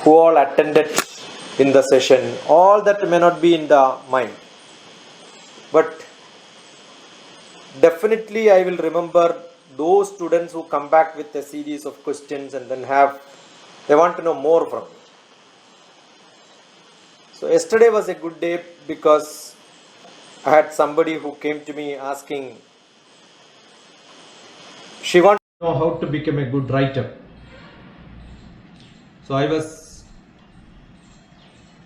who all attended in the session. All that may not be in the mind, but definitely I will remember those students who come back with a series of questions and then they want to know more from me. So yesterday was a good day because I had somebody who came to me asking, she wanted to know how to become a good writer. So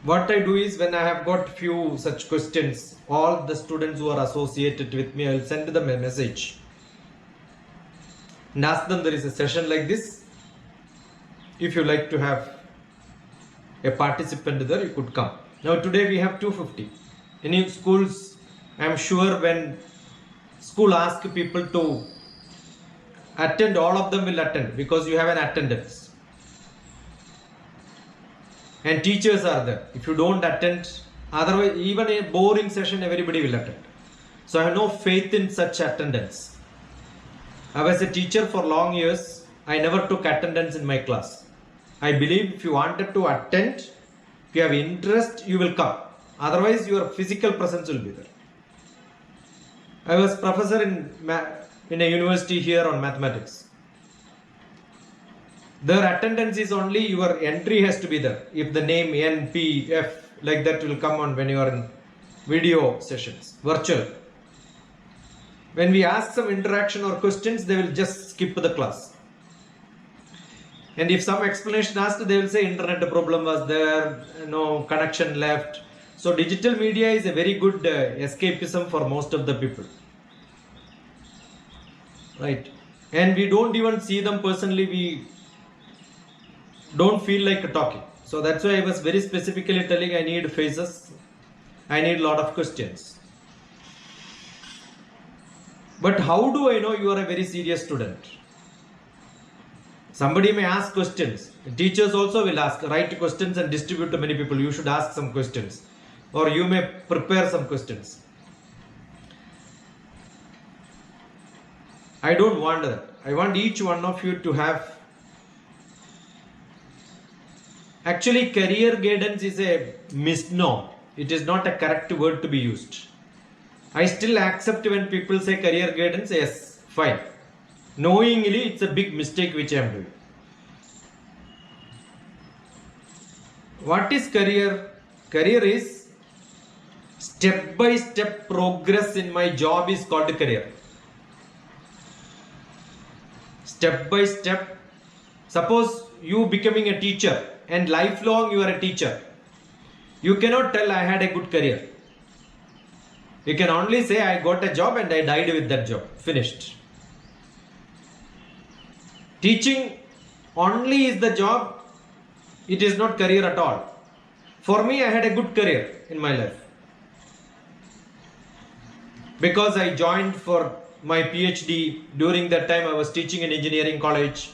what I do is, when I have got few such questions, all the students who are associated with me, I will send them a message and ask them, there is a session like this. If you like to have a participant there, you could come. Now today we have 250. In schools, I am sure when school asks people to attend, all of them will attend because you have an attendance. And teachers are there. If you don't attend, otherwise even a boring session, everybody will attend. So I have no faith in such attendance. I was a teacher for long years. I never took attendance in my class. I believe if you wanted to attend, if you have interest, you will come. Otherwise, your physical presence will be there. I was professor in a university here on mathematics. Their attendance is only, your entry has to be there. If the name N, P, F, like that will come on when you are in video sessions, virtual. When we ask some interaction or questions, they will just skip the class. And if some explanation asked, they will say internet problem was there, no connection left. So digital media is a very good escapism for most of the people. Right? And we don't even see them personally. We don't feel like talking. So that's why I was very specifically telling I need faces. I need a lot of questions. But how do I know you are a very serious student? Somebody may ask questions. Teachers also will ask, write questions and distribute to many people. You should ask some questions. Or you may prepare some questions. I don't want that. I want each one of you to have. Actually, career guidance is a misnomer. It is not a correct word to be used. I still accept when people say career guidance. Yes, fine. Knowingly, it's a big mistake which I am doing. What is career? Career is step-by-step progress in my job is called career. Step by step. Suppose you becoming a teacher and lifelong you are a teacher. You cannot tell I had a good career. You can only say I got a job and I died with that job. Finished. Teaching only is the job. It is not career at all. For me, I had a good career in my life. Because I joined for my PhD. During that time, I was teaching in engineering college.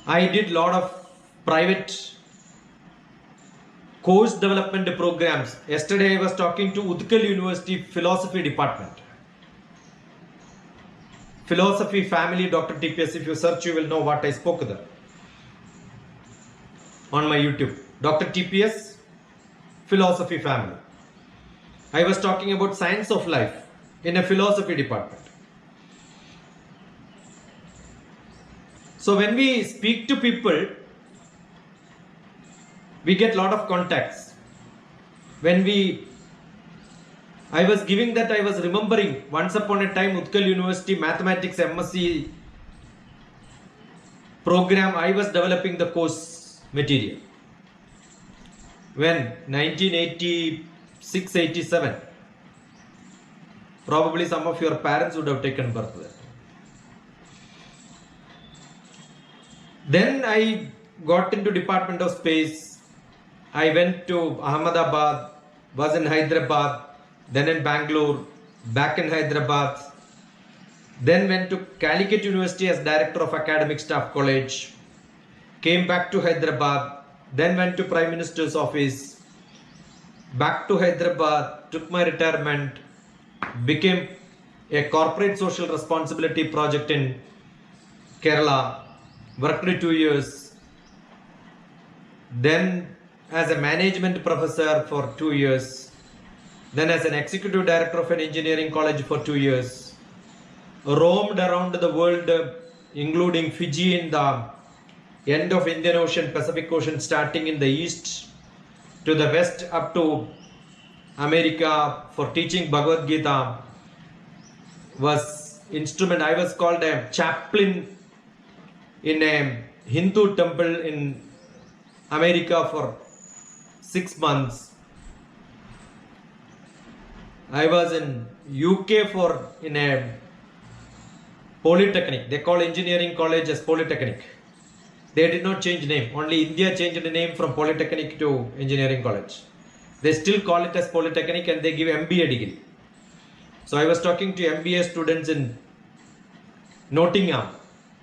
I did a lot of private course development programs. Yesterday, I was talking to Utkal University Philosophy Department. Philosophy Family DrTPS. If you search, you will know what I spoke there. On my YouTube. DrTPS Philosophy Family. I was talking about science of life in a philosophy department. So when we speak to people, we get a lot of contacts. I was remembering once upon a time Utkal University Mathematics MSc program, I was developing the course material. When 1986-87, probably some of your parents would have taken birth there. Then I got into Department of Space. I went to Ahmedabad, was in Hyderabad, then in Bangalore, back in Hyderabad. Then went to Calicut University as Director of Academic Staff College. Came back to Hyderabad, then went to Prime Minister's office. Back to Hyderabad, took my retirement, became a corporate social responsibility project in Kerala, worked 2 years, then as a management professor for 2 years, then as an executive director of an engineering college for 2 years, roamed around the world, including Fiji in the end of Indian Ocean, Pacific Ocean, starting in the east to the west up to America for teaching Bhagavad Gita. I was called a chaplain in a Hindu temple in America for 6 months. I was in UK in a polytechnic. They call engineering college as polytechnic. They did not change name. Only India changed the name from polytechnic to engineering college. They still call it as polytechnic and they give MBA degree. So I was talking to MBA students in Nottingham,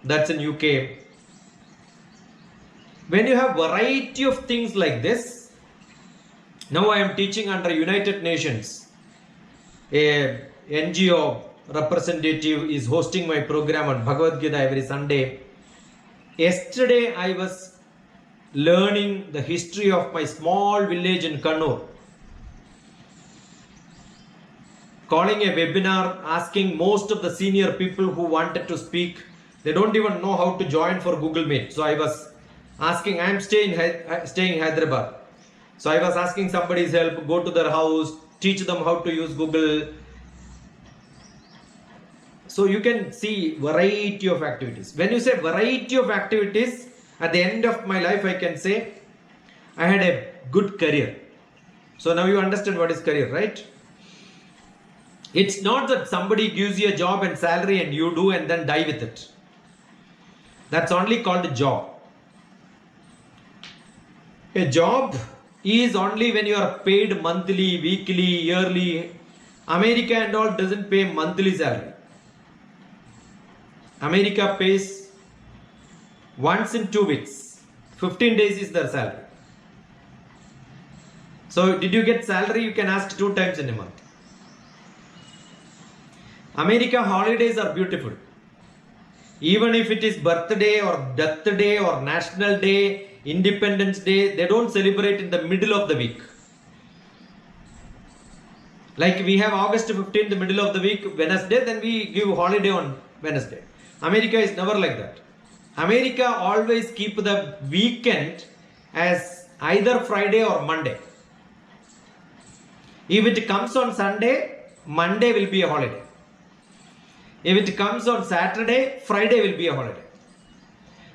that's in UK. When you have variety of things like this, now I am teaching under United Nations. A NGO representative is hosting my program on Bhagavad Gita every Sunday. Yesterday I was learning the history of my small village in Kannur. Calling a webinar, asking most of the senior people who wanted to speak. They don't even know how to join for Google Meet. So I was asking, I am staying in Hyderabad. So I was asking somebody's help, go to their house, teach them how to use Google. So you can see variety of activities. When you say variety of activities, at the end of my life I can say I had a good career. So now you understand what is career, right? It's not that somebody gives you a job and salary and you do and then die with it. That's only called a job. A job is only when you are paid monthly, weekly, yearly. America and all doesn't pay monthly salary. America pays once in 2 weeks. 15 days is their salary. So did you get salary? You can ask 2 times in a month. America holidays are beautiful. Even if it is birthday or death day or national day, Independence Day, they don't celebrate in the middle of the week. Like we have August 15th, the middle of the week, Wednesday, then we give holiday on Wednesday. America is never like that. America always keep the weekend as either Friday or Monday. If it comes on Sunday, Monday will be a holiday. If it comes on Saturday, Friday will be a holiday.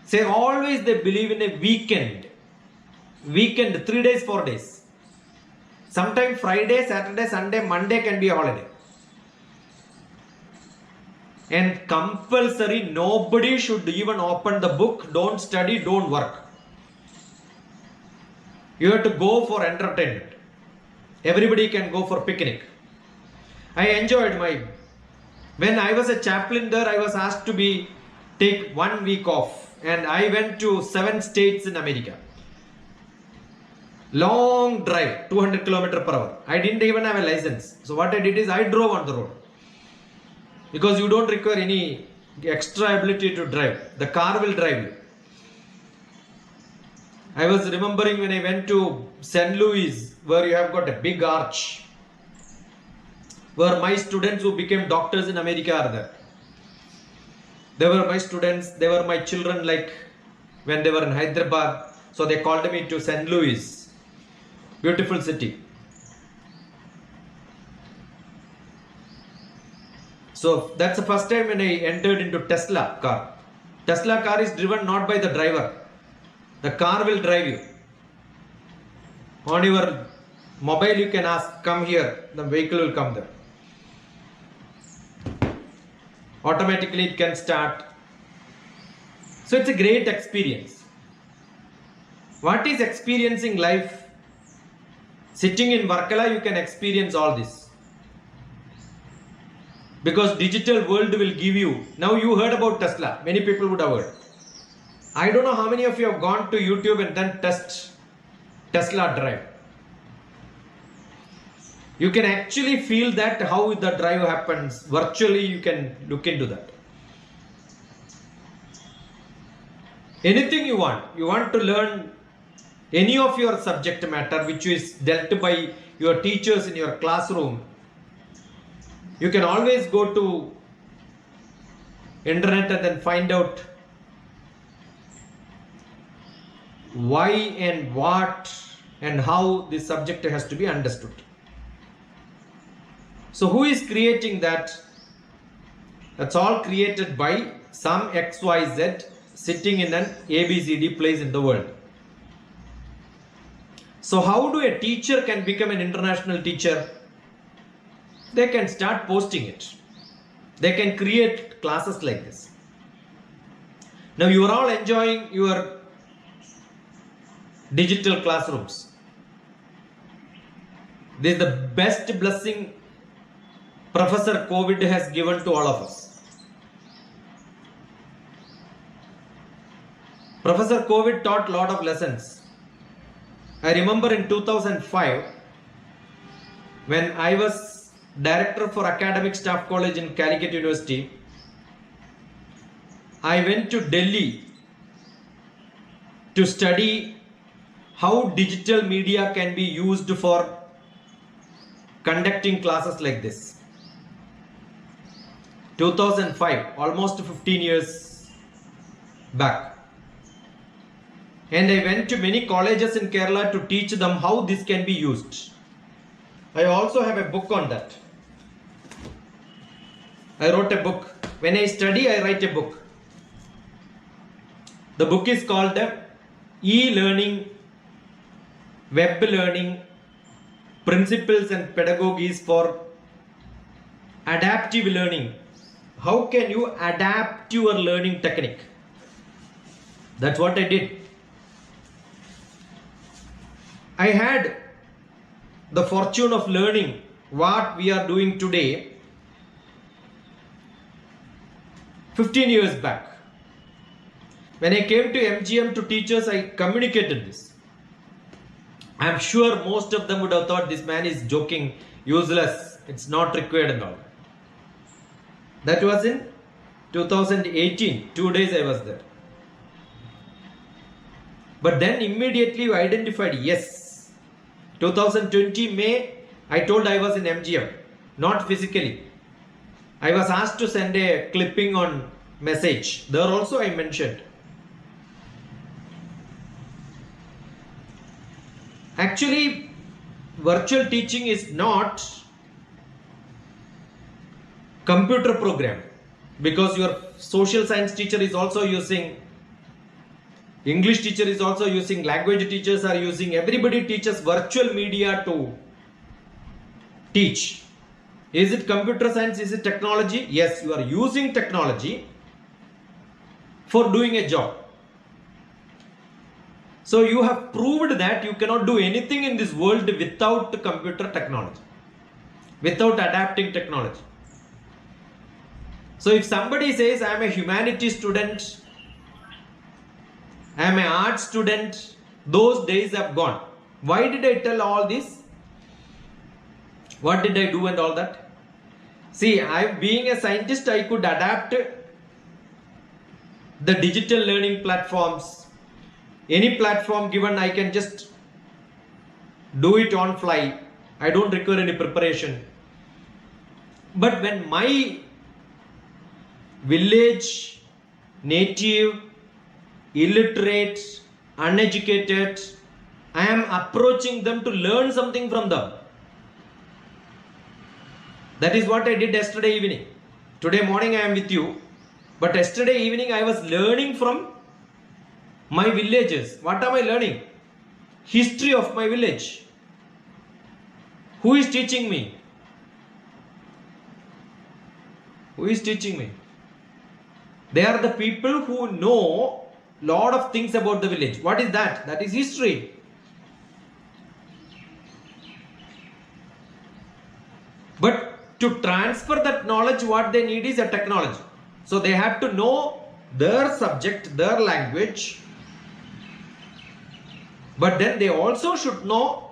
Say always they believe in a weekend. Weekend, 3 days, 4 days. Sometimes Friday, Saturday, Sunday, Monday can be a holiday. And compulsory, nobody should even open the book, don't study, don't work. You have to go for entertainment. Everybody can go for picnic. I enjoyed when I was a chaplain there, I was asked to take 1 week off. And I went to 7 states in America. Long drive, 200 km per hour. I didn't even have a license. So what I did is I drove on the road. Because you don't require any extra ability to drive. The car will drive you. I was remembering when I went to St. Louis, where you have got a big arch, where my students who became doctors in America are there. They were my students, they were my children, like when they were in Hyderabad. So they called me to St. Louis. Beautiful city. So that's the first time when I entered into Tesla car. Tesla car is driven not by the driver. The car will drive you. On your mobile you can ask, come here, the vehicle will come there. Automatically it can start. So it's a great experience. What is experiencing life? Sitting in Varkala you can experience all this. Because digital world will give you. Now you heard about Tesla. Many people would have heard. I don't know how many of you have gone to YouTube and then test Tesla drive. You can actually feel that how the drive happens. Virtually you can look into that. Anything you want to learn any of your subject matter which is dealt by your teachers in your classroom, you can always go to internet and then find out why and what and how this subject has to be understood. So who is creating that? That's all created by some XYZ sitting in an ABCD place in the world. So how do a teacher can become an international teacher? They can start posting it. They can create classes like this. Now you are all enjoying your digital classrooms. This is the best blessing Professor COVID has given to all of us. Professor COVID taught a lot of lessons. I remember in 2005, when I was director for academic staff college in Calicut University, I went to Delhi to study how digital media can be used for conducting classes like this. 2005, almost 15 years back. And I went to many colleges in Kerala to teach them how this can be used. I also have a book on that. I wrote a book. When I study, I write a book. The book is called E-Learning, Web Learning, Principles and Pedagogies for Adaptive Learning. How can you adapt your learning technique? That's what I did. I had the fortune of learning what we are doing today 15 years back. When I came to MGM to teachers, I communicated this. I am sure most of them would have thought this man is joking, useless, it's not required and all. That was in 2018, 2 days I was there. But then immediately we identified, yes, 2020 May, I told I was in MGM, not physically. I was asked to send a clipping on message. There also I mentioned. Actually, virtual teaching is not computer program, because your social science teacher is also using, English teacher is also using, language teachers are using, everybody teaches virtual media to teach. Is it computer science? Is it technology? Yes, you are using technology for doing a job. So you have proved that you cannot do anything in this world without computer technology, without adapting technology. So if somebody says I am a humanities student, I am an art student, those days have gone. Why did I tell all this? What did I do and all that? See, being a scientist, I could adapt the digital learning platforms. Any platform given, I can just do it on fly. I don't require any preparation. But when my village, native, illiterate, uneducated, I am approaching them to learn something from them. That is what I did yesterday evening. Today morning I am with you, but yesterday evening I was learning from my villages. What am I learning? History of my village. Who is teaching me? Who is teaching me? They are the people who know lot of things about the village. What is that? That is history. But to transfer that knowledge, what they need is a technology. So they have to know their subject, their language, but then they also should know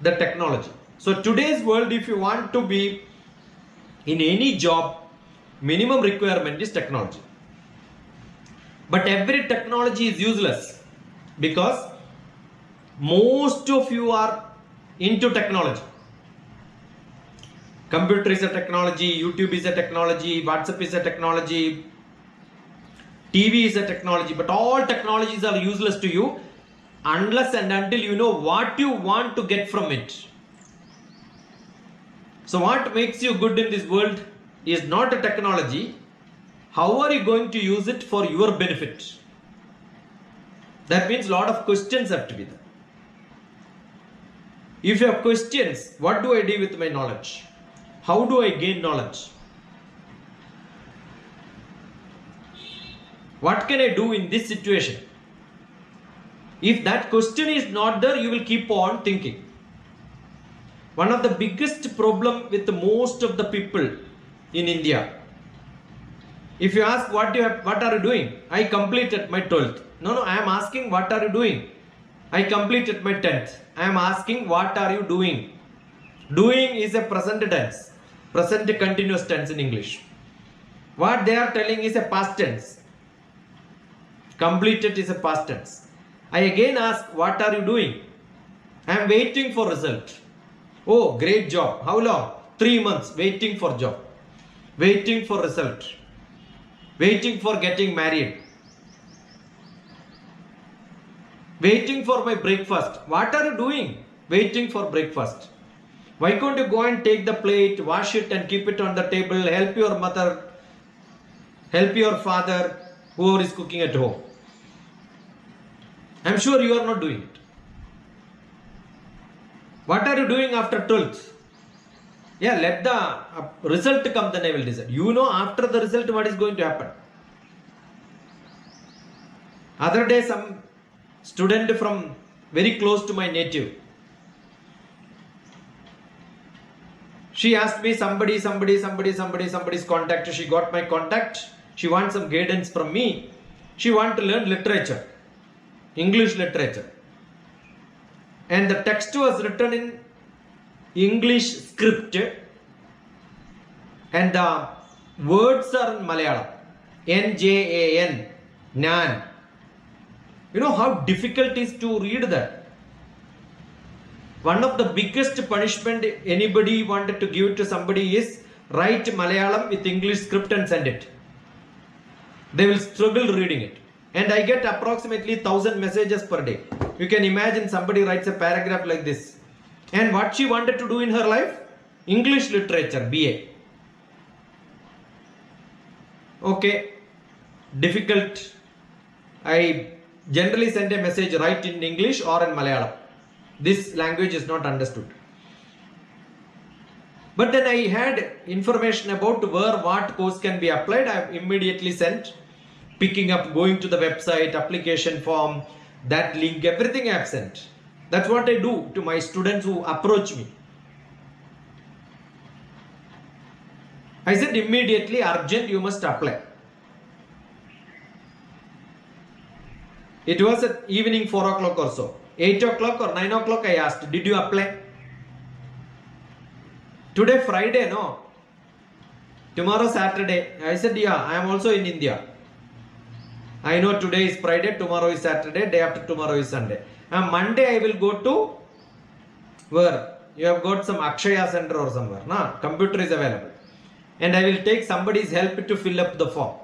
the technology. So today's world, if you want to be in any job, minimum requirement is technology. But every technology is useless, because most of you are into technology. Computer is a technology, YouTube is a technology, WhatsApp is a technology, TV is a technology, but all technologies are useless to you unless and until you know what you want to get from it. So what makes you good in this world is not a technology. How are you going to use it for your benefit? That means a lot of questions have to be there. If you have questions, what do I do with my knowledge? How do I gain knowledge? What can I do in this situation? If that question is not there, you will keep on thinking. One of the biggest problem with most of the people in India, if you ask what are you doing? I completed my 12th. No, I am asking what are you doing? I completed my 10th. I am asking what are you doing? Doing is a present tense, present continuous tense in English. What they are telling is a past tense. Completed is a past tense. I again ask what are you doing? I am waiting for result. Oh, great job. How long? 3 months waiting for job, waiting for result, waiting for getting married, waiting for my breakfast. What are you doing? Waiting for breakfast. Why can't you go and take the plate, wash it and keep it on the table, help your mother, help your father, whoever is cooking at home? I'm sure you are not doing it. What are you doing after 12th? Yeah, let the result come, then I will decide. You know after the result what is going to happen. Other day some student from very close to my native, she asked me somebody's contact. She got my contact. She wants some guidance from me. She wants to learn literature, English literature. And the text was written in English script and the words are in Malayalam. N-J-A-N, Nan. You know how difficult it is to read that. One of the biggest punishment anybody wanted to give to somebody is write Malayalam with English script and send it. They will struggle reading it. And I get approximately 1,000 messages per day. You can imagine somebody writes a paragraph like this. And what she wanted to do in her life? English literature, BA. Okay, difficult. I generally send a message write in English or in Malayalam. This language is not understood. But then I had information about where what course can be applied. I have immediately sent, picking up, going to the website, application form, that link, everything I have sent. That's what I do to my students who approach me. I said immediately, urgent, you must apply. It was at evening 4 o'clock or so. 8 o'clock or 9 o'clock I asked, did you apply? Today Friday, no. Tomorrow Saturday. I said, yeah, I am also in India. I know today is Friday, tomorrow is Saturday, day after tomorrow is Sunday. And Monday I will go to where? You have got some Akshaya center or somewhere. Nah, computer is available. And I will take somebody's help to fill up the form.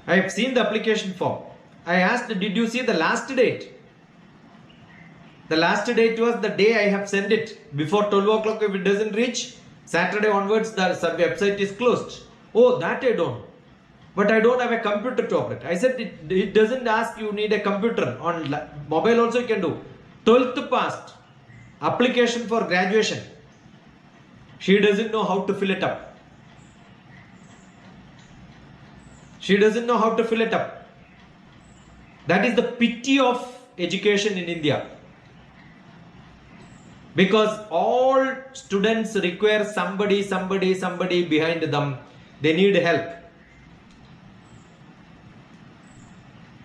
I have seen the application form. I asked, did you see the last date? The last date was the day I have sent it. Before 12 o'clock, if it doesn't reach, Saturday onwards, the website is closed. Oh, that I don't. But I don't have a computer to operate. I said, it doesn't ask you need a computer. On mobile also you can do. 12th passed. Application for graduation. She doesn't know how to fill it up. She doesn't know how to fill it up. That is the pity of education in India. Because all students require somebody behind them. They need help.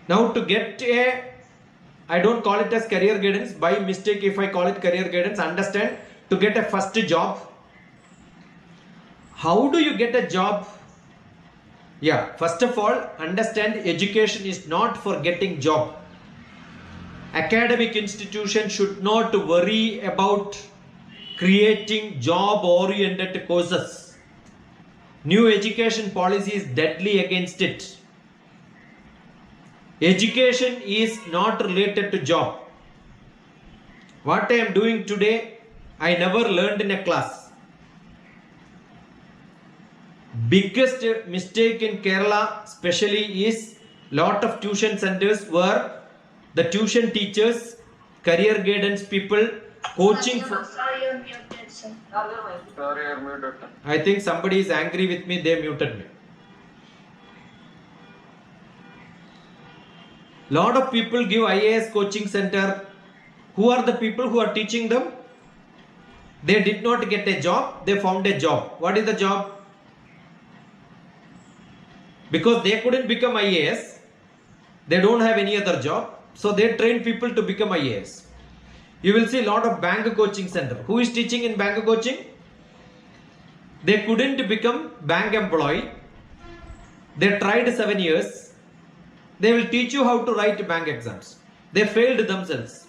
Now to get I don't call it as career guidance. By mistake, if I call it career guidance, understand, to get a first job. How do you get a job? Yeah, first of all, understand education is not for getting job. academic institutions should not worry about creating job-oriented courses. New education policy is deadly against it. Education is not related to job. What I am doing today, I never learned in a class. Biggest mistake in Kerala especially is lot of tuition centers where the tuition teachers, career guidance people, coaching for... Sorry, you're muted, sir. Sorry, you're muted. I think somebody is angry with me, they muted me. Lot of people give IAS coaching center. Who are the people who are teaching them? They did not get a job, they found a job. What is the job? Because they couldn't become IAS, they don't have any other job, so they train people to become IAS. You will see a lot of bank coaching center. Who is teaching in bank coaching? They couldn't become bank employee. They tried 7 years. They will teach you how to write bank exams. They failed themselves.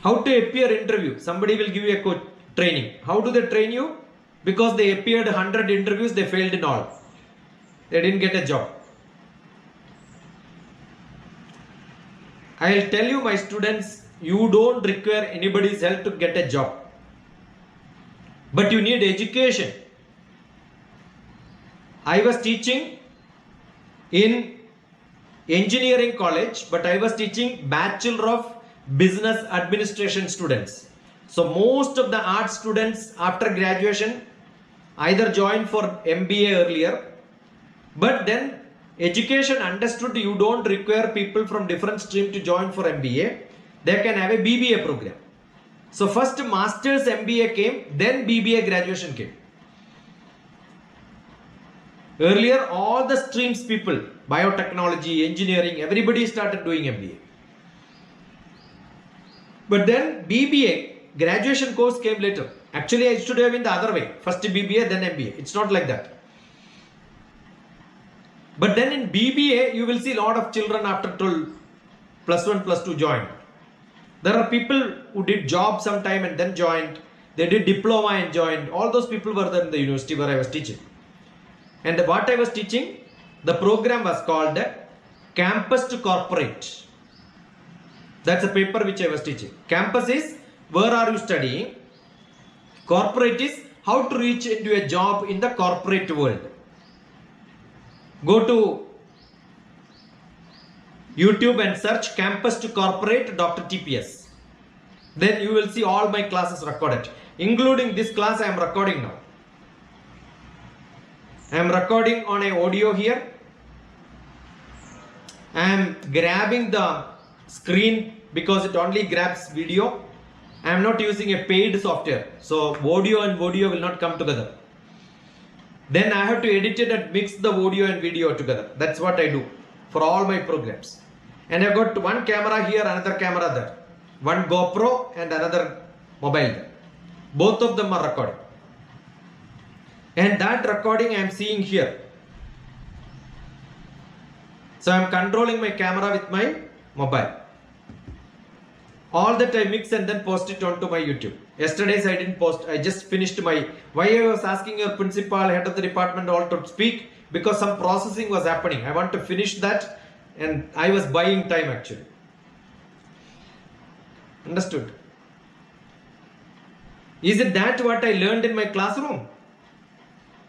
How to appear interview. Somebody will give you a training. How do they train you? Because they appeared 100 interviews, they failed in all. They didn't get a job. I'll tell you, my students, you don't require anybody's help to get a job. But you need education. I was teaching in engineering college, but I was teaching Bachelor of Business Administration students. So most of the art students after graduation either joined for MBA earlier, but then education understood you don't require people from different stream to join for MBA. They can have a BBA program. So first Masters MBA came, then BBA graduation came. Earlier all the streams people, biotechnology, engineering, everybody started doing MBA. But then BBA, graduation course came later. Actually I should have been the other way. First BBA, then MBA. It's not like that. But then in BBA, you will see a lot of children after 12, +1, +2 joined. There are people who did job sometime and then joined. They did diploma and joined. All those people were there in the university where I was teaching. And what I was teaching, the program was called Campus to Corporate. That's a paper which I was teaching. Campus is where are you studying? Corporate is how to reach into a job in the corporate world. Go to YouTube and search Campus to Corporate DrTPS. Then you will see all my classes recorded. Including this class I am recording now. I am recording on an audio here. I am grabbing the screen because it only grabs video. I am not using a paid software. So audio and video will not come together. Then I have to edit it and mix the audio and video together. That's what I do for all my programs. And I've got one camera here, another camera there. One GoPro and another mobile there. Both of them are recording. And that recording I am seeing here. So I am controlling my camera with my mobile. All that I mix and then post it onto my YouTube. Yesterday's I didn't post. I just finished my... Why I was asking your principal, head of the department all to speak? Because some processing was happening. I want to finish that and I was buying time actually. Understood? Is it that what I learned in my classroom?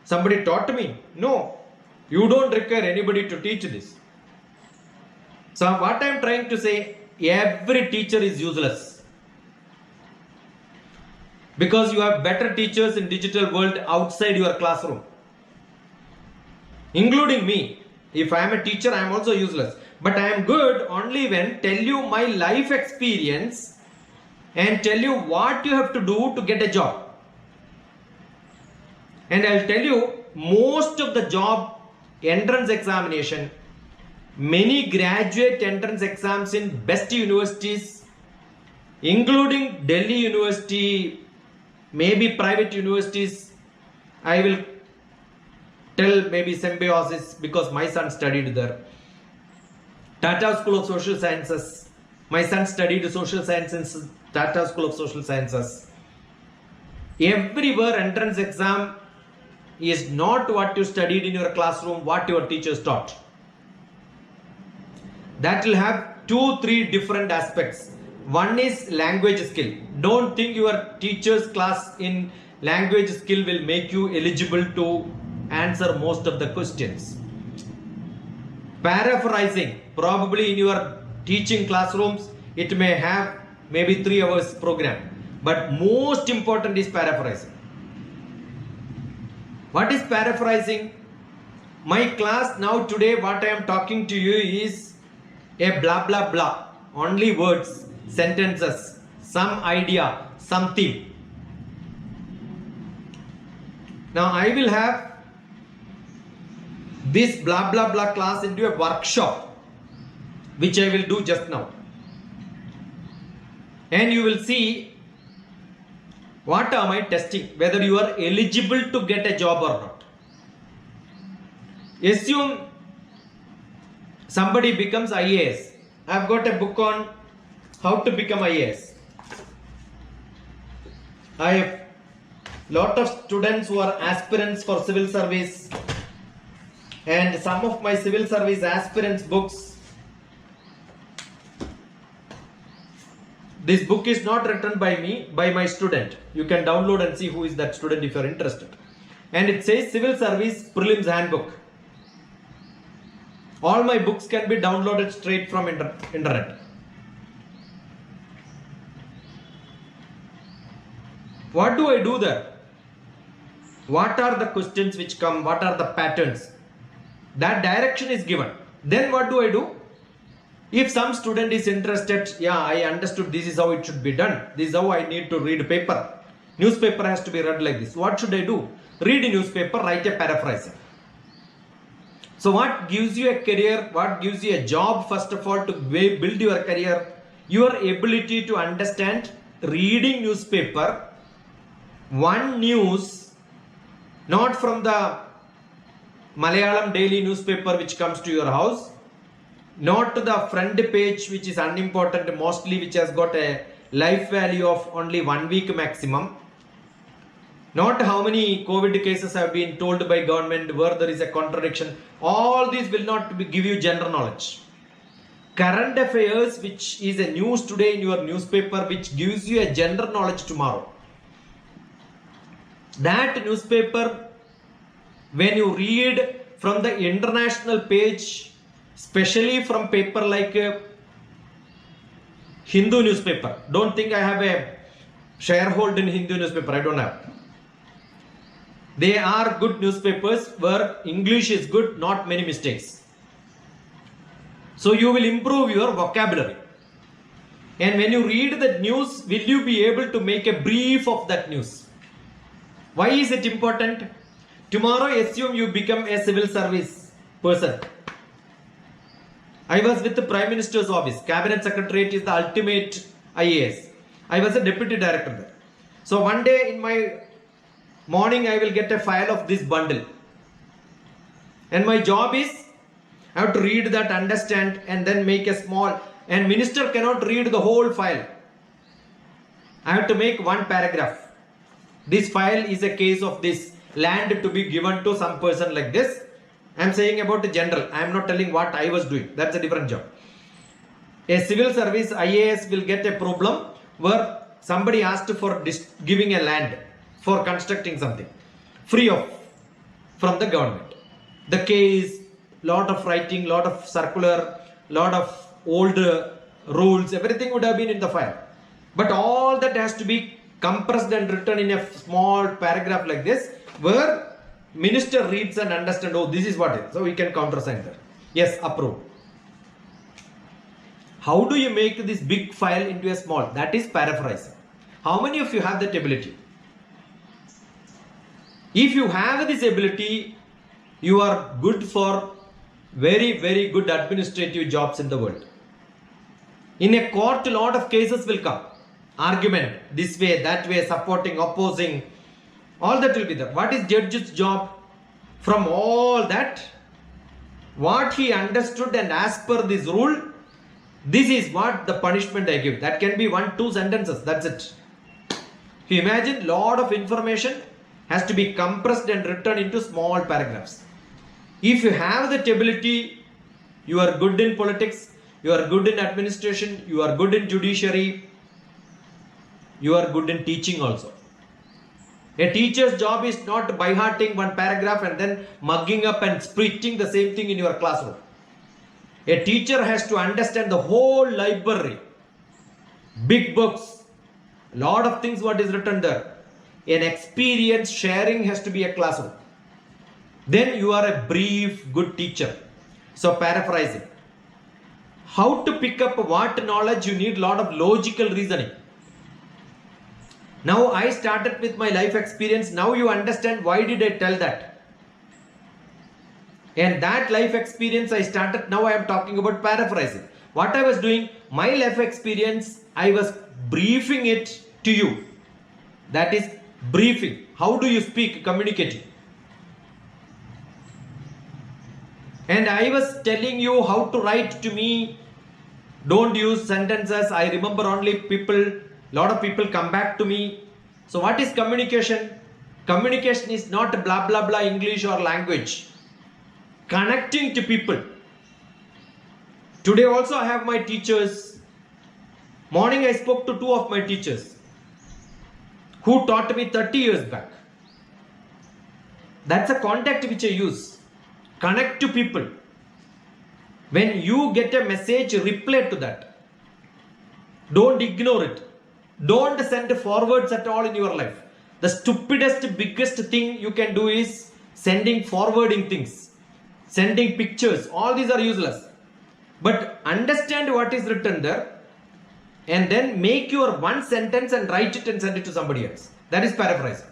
Somebody taught me? No. You don't require anybody to teach this. So what I am trying to say, every teacher is useless. Because you have better teachers in digital world outside your classroom. Including me. If I am a teacher, I am also useless. But I am good only when tell you my life experience and tell you what you have to do to get a job. And I will tell you most of the job entrance examination, many graduate entrance exams in best universities, including Delhi University, maybe private universities. I will tell maybe Symbiosis because my son studied there. Tata School of Social Sciences, My son studied social science in Tata School of Social Sciences. Everywhere entrance exam is not what you studied in your classroom, what your teachers taught. That will have 2-3 different aspects. One is language skill. Don't think your teacher's class in language skill will make you eligible to answer most of the questions. Paraphrasing, probably in your teaching classrooms, it may have maybe 3 hours program. But most important is paraphrasing. What is paraphrasing? My class now today, what I am talking to you is a blah blah blah. Only words, sentences, some idea, something. Now I will have this blah blah blah class into a workshop, which I will do just now. And you will see what am I testing, whether you are eligible to get a job or not. Assume somebody becomes IAS. I have got a book on how to become IAS. I have lot of students who are aspirants for civil service, and some of my civil service aspirants books. This book is not written by me, by my student. You can download and see who is that student if you are interested. And it says Civil Service Prelims Handbook. All my books can be downloaded straight from internet. What do I do there? What are the questions which come? What are the patterns? That direction is given. Then what do I do? If some student is interested, yeah, I understood this is how it should be done. This is how I need to read paper. Newspaper has to be read like this. What should I do? Read a newspaper, write a paraphrasing. So what gives you a career? What gives you a job? First of all, to build your career, your ability to understand reading newspaper, one news, not from the Malayalam daily newspaper which comes to your house, not to the front page which is unimportant, mostly which has got a life value of only 1 week maximum, not how many COVID cases have been told by government where there is a contradiction. All these will not give you general knowledge. Current affairs, which is a news today in your newspaper, which gives you a general knowledge tomorrow. That newspaper, when you read from the international page, especially from paper like Hindu newspaper. Don't think I have a shareholder in Hindu newspaper. I don't have. They are good newspapers where English is good, not many mistakes. So you will improve your vocabulary. And when you read the news, will you be able to make a brief of that news? Why is it important? Tomorrow, assume you become a civil service person. I was with the Prime Minister's office. Cabinet Secretariat is the ultimate IAS. I was a deputy director there. So one day in my morning, I will get a file of this bundle. And my job is, I have to read that, understand, and then make a small, and minister cannot read the whole file. I have to make one paragraph. This file is a case of this land to be given to some person like this. I am saying about the general. I am not telling what I was doing. That's a different job. A civil service IAS will get a problem where somebody asked for giving a land for constructing something free of from the government. The case, lot of writing, lot of circular, lot of old rules, everything would have been in the file. But all that has to be compressed and written in a small paragraph like this, where minister reads and understands, oh, this is what it is. So we can countersign that. Yes, approve. How do you make this big file into a small? That is paraphrasing. How many of you have that ability? If you have this ability, you are good for very, very good administrative jobs in the world. In a court, a lot of cases will come. Argument, this way, that way, supporting, opposing, all that will be there. What is judge's job? From all that, what he understood and as per this rule, This is what the punishment I give. That can be 1-2 sentences. That's it. If you imagine, lot of information has to be compressed and written into small paragraphs. If you have that ability, you are good in politics, you are good in administration, you are good in judiciary, you are good in teaching also. A teacher's job is not by hearting one paragraph and then mugging up and preaching the same thing in your classroom. A teacher has to understand the whole library, big books, lot of things what is written there. An experience sharing has to be a classroom. Then you are a brief, good teacher. So paraphrasing. How to pick up what knowledge? You need lot of logical reasoning. Now I started with my life experience. Now you understand why did I tell that. And that life experience I started. Now I am talking about paraphrasing. What I was doing, my life experience, I was briefing it to you. That is briefing. How do you speak? Communicating. And I was telling you how to write to me. Don't use sentences. I remember only lot of people come back to me. So what is communication? Communication is not blah blah blah English or language. Connecting to people. Today also I have my teachers. Morning I spoke to 2 of my teachers who taught me 30 years back. That's a contact which I use. Connect to people. When you get a message, reply to that. Don't ignore it. Don't send forwards at all in your life. The stupidest, biggest thing you can do is sending forwarding things. Sending pictures. All these are useless. But understand what is written there. And then make your one sentence and write it and send it to somebody else. That is paraphrasing.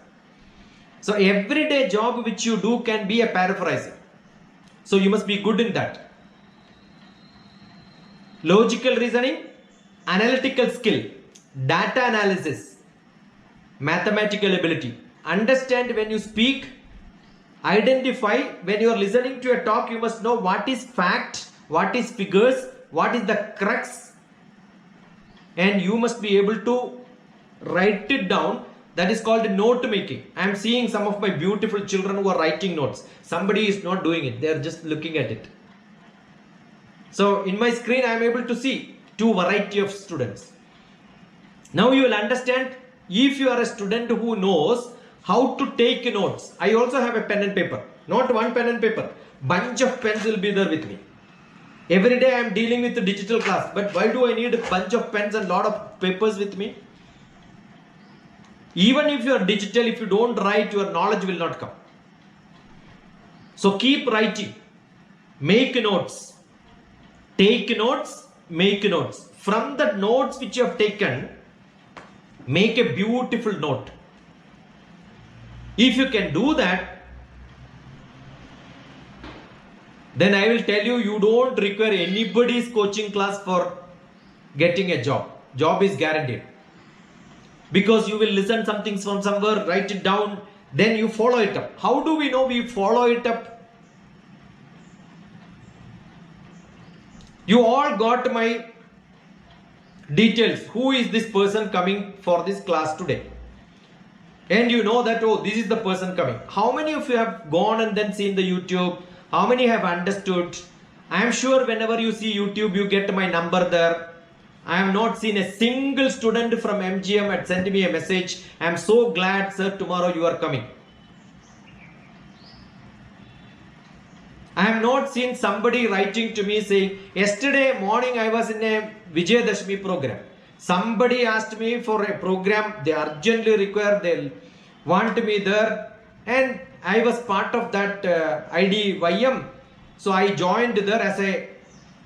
So everyday job which you do can be a paraphrasing. So you must be good in that. Logical reasoning, analytical skill, data analysis, mathematical ability. Understand when you speak, identify when you are listening to a talk, you must know what is fact, what is figures, what is the crux, and you must be able to write it down. That is called note making. I am seeing some of my beautiful children who are writing notes. Somebody is not doing it. They are just looking at it. So in my screen I am able to see 2 variety of students. Now you will understand if you are a student who knows how to take notes. I also have a pen and paper. Not one pen and paper. Bunch of pens will be there with me. Every day I am dealing with the digital class. But why do I need a bunch of pens and lot of papers with me? Even if you are digital, if you don't write, your knowledge will not come. So keep writing. Make notes. Take notes. Make notes. From the notes which you have taken, make a beautiful note. If you can do that, then I will tell you, you don't require anybody's coaching class for getting a job. Job is guaranteed. Because you will listen something from somewhere, write it down, then you follow it up. How do we know we follow it up? You all got my details. Who is this person coming for this class today? And you know that, oh, this is the person coming. How many of you have gone and then seen the YouTube? How many have understood? I am sure whenever you see YouTube, you get my number there. I have not seen a single student from MGM had sent me a message. I am so glad, sir, tomorrow you are coming. I have not seen somebody writing to me saying, yesterday morning I was in a Vijayadashmi program. Somebody asked me for a program, they urgently require, they want me there. And I was part of that IDYM. So I joined there as a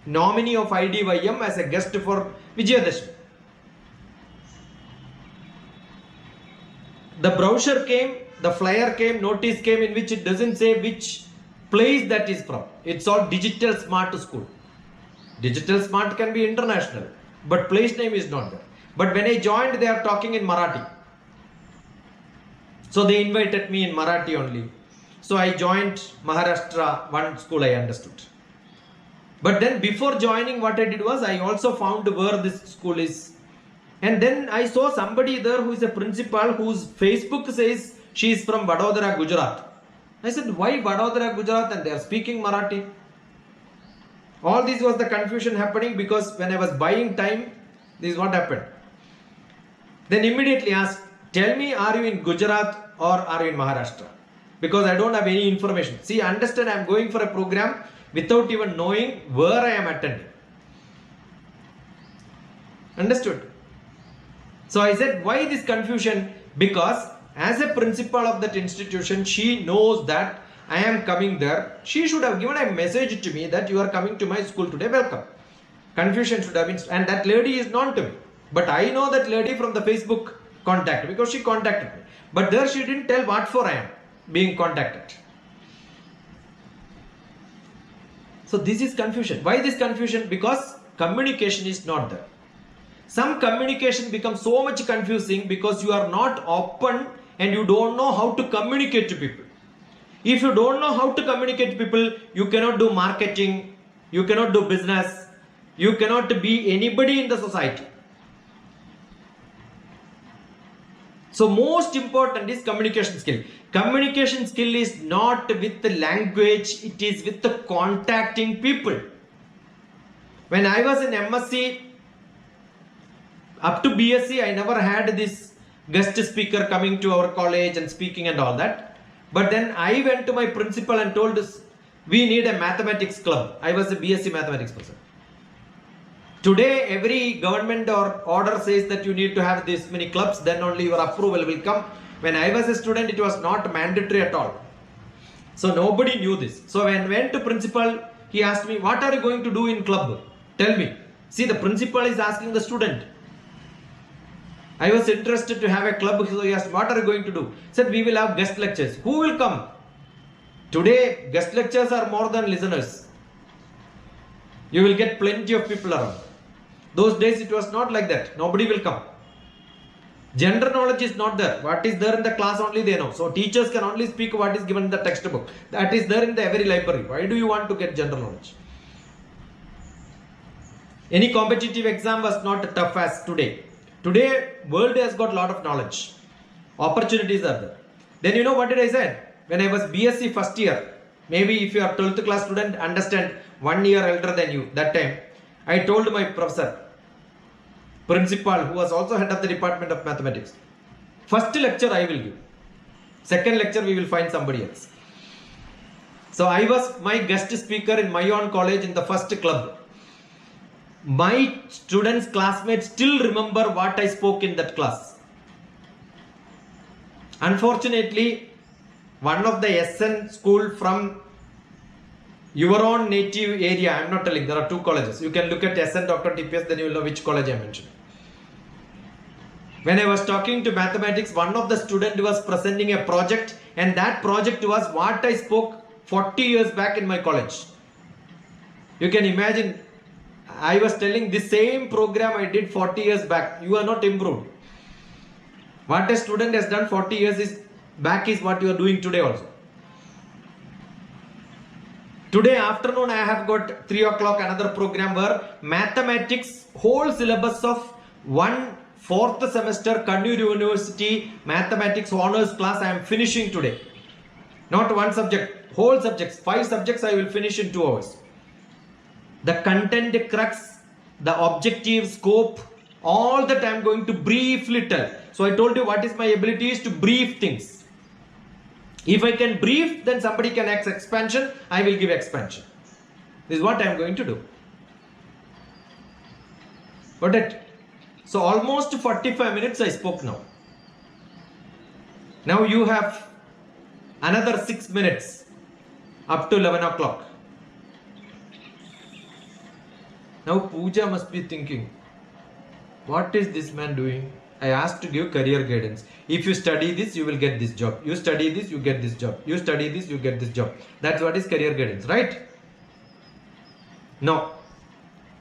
nominee of IDYM as a guest for Vijayadashmi. The brochure came, the flyer came, notice came in which it doesn't say which place that is from. It's all digital smart school. Digital smart can be international, but place name is not there. But when I joined, they are talking in Marathi. So they invited me in Marathi only. So I joined Maharashtra, one school I understood. But then before joining, what I did was I also found where this school is. And then I saw somebody there who is a principal whose Facebook says she is from Vadodara, Gujarat. I said, why Vadodara, Gujarat? And they are speaking Marathi. All this was the confusion happening because when I was buying time, this is what happened. Then immediately asked, tell me, are you in Gujarat or are you in Maharashtra? Because I don't have any information. See, understand, I am going for a program without even knowing where I am attending. Understood? So I said, why this confusion? Because as a principal of that institution, she knows that I am coming there. She should have given a message to me that you are coming to my school today, welcome. Confusion should have been, and that lady is known to me. But I know that lady from the Facebook contact because she contacted me. But there she didn't tell what for I am being contacted. So this is confusion. Why this confusion? Because communication is not there. Some communication becomes so much confusing because you are not open and you don't know how to communicate to people. If you don't know how to communicate to people, you cannot do marketing, you cannot do business, you cannot be anybody in the society. So most important is communication skill. Communication skill is not with the language, it is with the contacting people. When I was in MSc, up to BSc, I never had this guest speaker coming to our college and speaking and all that. But then I went to my principal and told us, we need a mathematics club. I was a BSc mathematics person. Today, every government or order says that you need to have this many clubs, then only your approval will come. When I was a student, it was not mandatory at all. So nobody knew this. So when I went to principal, he asked me, what are you going to do in club? Tell me. See, the principal is asking the student. I was interested to have a club, so he asked, what are you going to do? He said, we will have guest lectures. Who will come? Today, guest lectures are more than listeners. You will get plenty of people around. Those days it was not like that. Nobody will come. General knowledge is not there. What is there in the class only they know. So teachers can only speak what is given in the textbook. That is there in the every library. Why do you want to get general knowledge? Any competitive exam was not tough as today. Today, world has got a lot of knowledge. Opportunities are there. Then you know what did I say? When I was BSc first year, maybe if you are 12th class student, understand 1 year elder than you, that time, I told my professor, principal, who was also head of the department of mathematics, first lecture I will give. Second lecture we will find somebody else. So I was my guest speaker in my own college in the first club. My students, classmates still remember what I spoke in that class. Unfortunately, one of the SN school from your own native area, I am not telling, there are two colleges. You can look at SN DrTPS, then you will know which college I mentioned. When I was talking to mathematics, one of the students was presenting a project, and that project was what I spoke 40 years back in my college. You can imagine, I was telling the same program I did 40 years back. You are not improved. What a student has done 40 years is back is what you are doing today also. Today afternoon I have got 3 o'clock another program where mathematics whole syllabus of 4th semester Kannur University mathematics honors class I am finishing today. Not one subject, whole subjects, 5 subjects I will finish in 2 hours. The content crux, the objective scope, all that I am going to briefly tell. So I told you what is my ability is to brief things. If I can brief, then somebody can ask expansion, I will give expansion. This is what I am going to do. Got it? So almost 45 minutes I spoke now. Now you have another 6 minutes up to 11 o'clock. Now Pooja must be thinking, what is this man doing? I asked to give career guidance. If you study this, you will get this job. You study this, you get this job. You study this, you get this job. That's what is career guidance, right? No.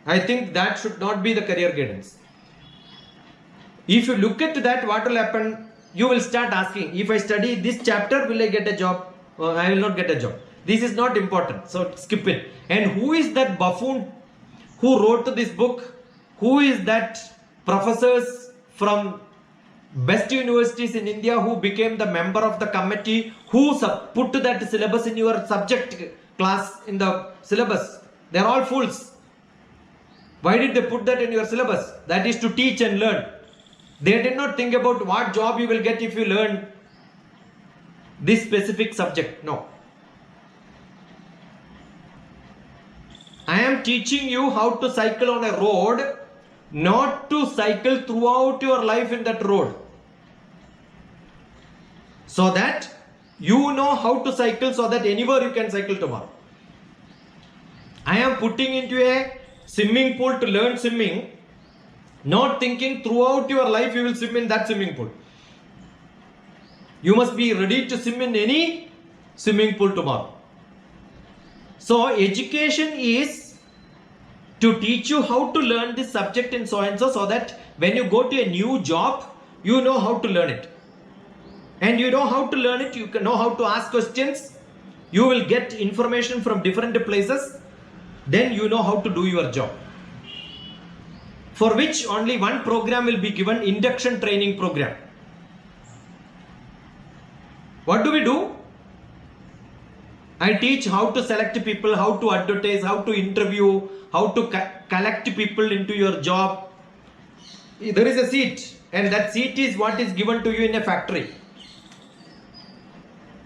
I think that should not be the career guidance. If you look at that, what will happen? You will start asking, if I study this chapter, will I get a job? Or I will not get a job. This is not important, so skip it. And who is that buffoon who wrote this book? Who is that professors from best universities in India who became the member of the committee who put that syllabus in your subject class in the syllabus? They are all fools. Why did they put that in your syllabus? That is to teach and learn. They did not think about what job you will get if you learn this specific subject. No. I am teaching you how to cycle on a road, not to cycle throughout your life in that road. So that you know how to cycle, so that anywhere you can cycle tomorrow. I am putting into a swimming pool to learn swimming, not thinking throughout your life you will swim in that swimming pool. You must be ready to swim in any swimming pool tomorrow. So education is to teach you how to learn this subject and so, so that when you go to a new job, you know how to learn it. And you know how to learn it, you can know how to ask questions, you will get information from different places, then you know how to do your job. For which only one program will be given, induction training program. What do? I teach how to select people, how to advertise, how to interview, how to collect people into your job. There is a seat, and that seat is what is given to you in a factory.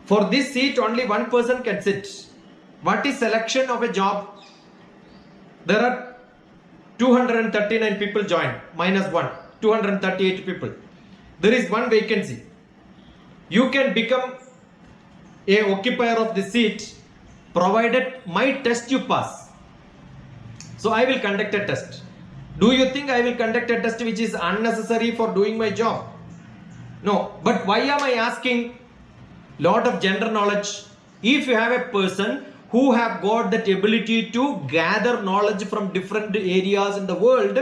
For this seat only one person can sit. What is selection of a job? There are 239 people joined, minus 1, 238 people. There is one vacancy. You can become a occupier of the seat provided my test you pass. So I will conduct a test. Do you think I will conduct a test which is unnecessary for doing my job? No. But why am I asking lot of general knowledge? If you have a person who have got that ability to gather knowledge from different areas in the world,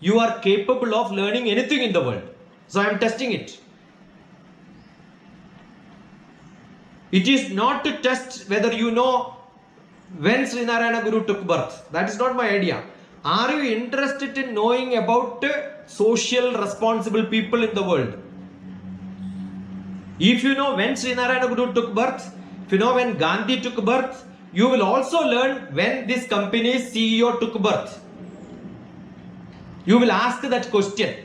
you are capable of learning anything in the world. So I am testing it. It is not to test whether you know when Sri Narayana Guru took birth. That is not my idea. Are you interested in knowing about social responsible people in the world? If you know when Sri Narayana Guru took birth, if you know when Gandhi took birth, you will also learn when this company's CEO took birth. You will ask that question.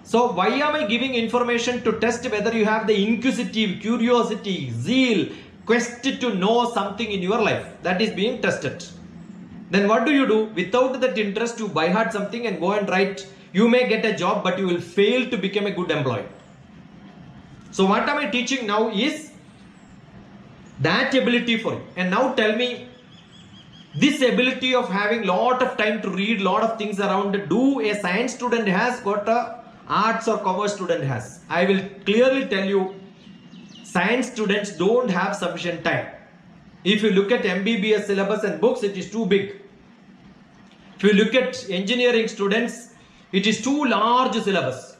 So why am I giving information to test whether you have the inquisitive, curiosity, zeal, quest to know something in your life? That is being tested. Then what do? Without that interest, you by heart something and go and write. You may get a job, but you will fail to become a good employee. So what am I teaching now is that ability for you. And now tell me, this ability of having lot of time to read lot of things around, do a science student has, got a arts or commerce student has? I will clearly tell you, science students don't have sufficient time. If you look at MBBS syllabus and books, it is too big. If you look at engineering students, it is too large syllabus.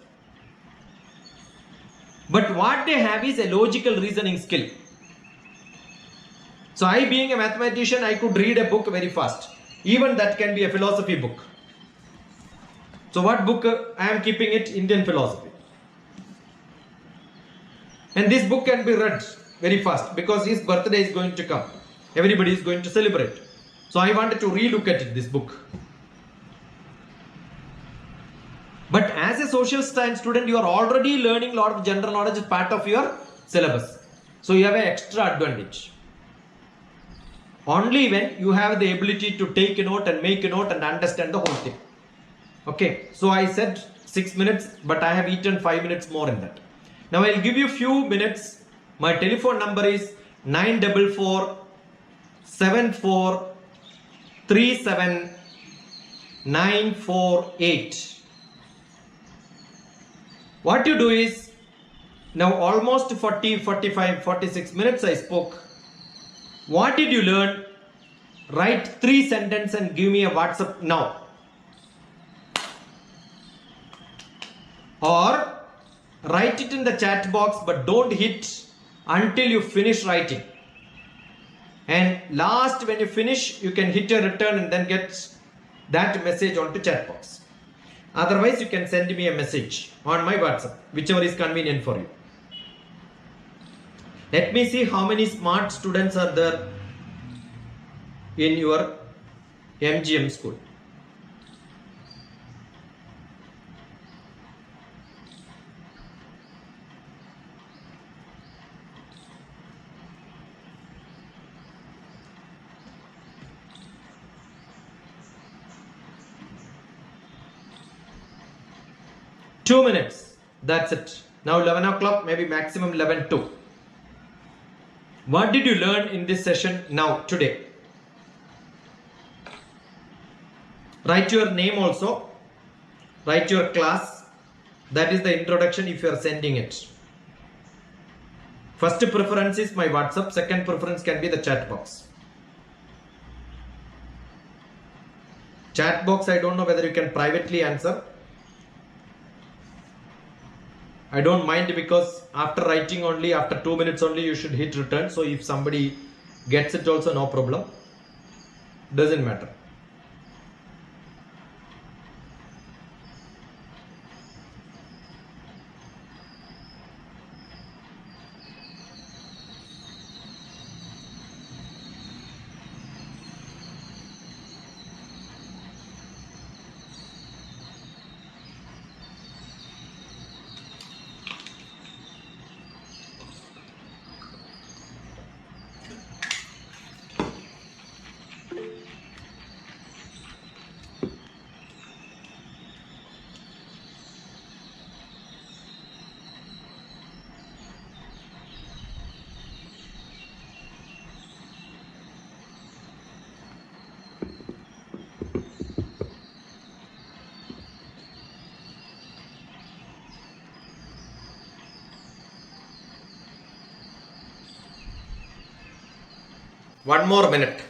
But what they have is a logical reasoning skill. So I, being a mathematician, I could read a book very fast. Even that can be a philosophy book. So what book I am keeping it? Indian philosophy. And this book can be read very fast because his birthday is going to come. Everybody is going to celebrate. So I wanted to re-look at it, this book. But as a social science student, you are already learning a lot of general knowledge as part of your syllabus. So you have an extra advantage. Only when you have the ability to take a note and make a note and understand the whole thing. Okay, so I said 6 minutes, but I have eaten 5 minutes more in that. Now I will give you few minutes. My telephone number is 944 74 37 948. What you do is, now almost 40, 45, 46 minutes I spoke. What did you learn? Write 3 sentences and give me a WhatsApp now. Or write it in the chat box, but don't hit until you finish writing. And last, when you finish, you can hit a return and then get that message onto chat box. Otherwise, you can send me a message on my WhatsApp, whichever is convenient for you. Let me see how many smart students are there in your MGM school. Two minutes. That's it. Now 11 o'clock, maybe maximum 11:02. What did you learn in this session now, today? Write your name also. Write your class. That is the introduction if you are sending it. First preference is my WhatsApp. Second preference can be the chat box. Chat box, I don't know whether you can privately answer. I don't mind because after writing only, after 2 minutes only, you should hit return. So if somebody gets it also, no problem. Doesn't matter. One more minute.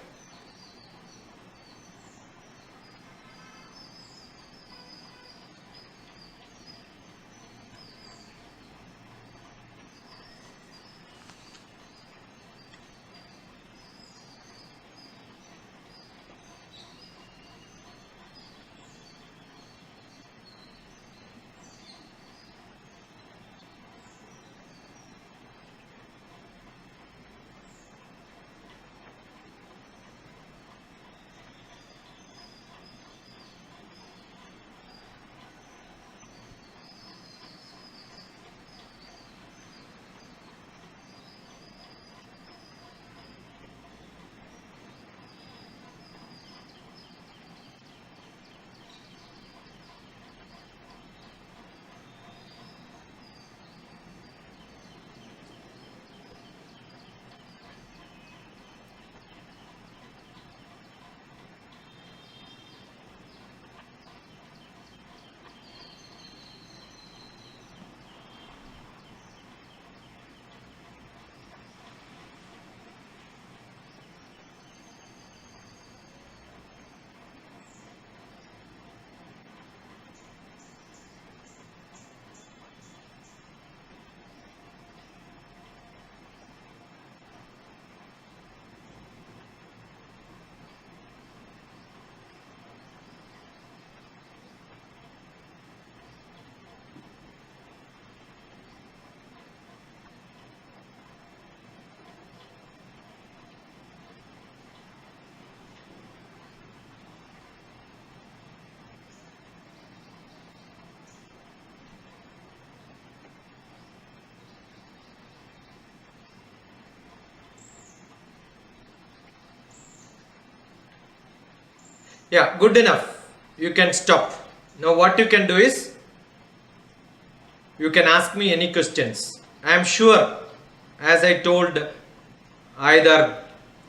Yeah, good enough. You can stop. Now what you can do is, you can ask me any questions. I am sure, as I told, either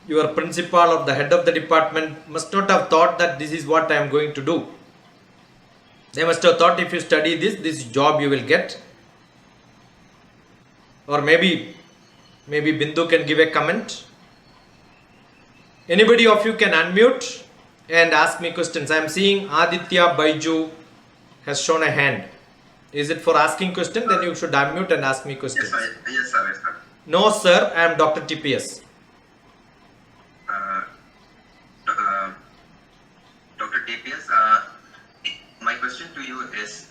your principal or the head of the department must not have thought that this is what I am going to do. They must have thought if you study this job you will get. Or maybe Bindu can give a comment. Anybody of you can unmute and ask me questions. I am seeing Aditya Baiju has shown a hand. Is it for asking question? Then you should unmute and ask me questions. Yes, sir. Yes, sir. No, sir. I am DrTPS. Dr. TPS, my question to you is,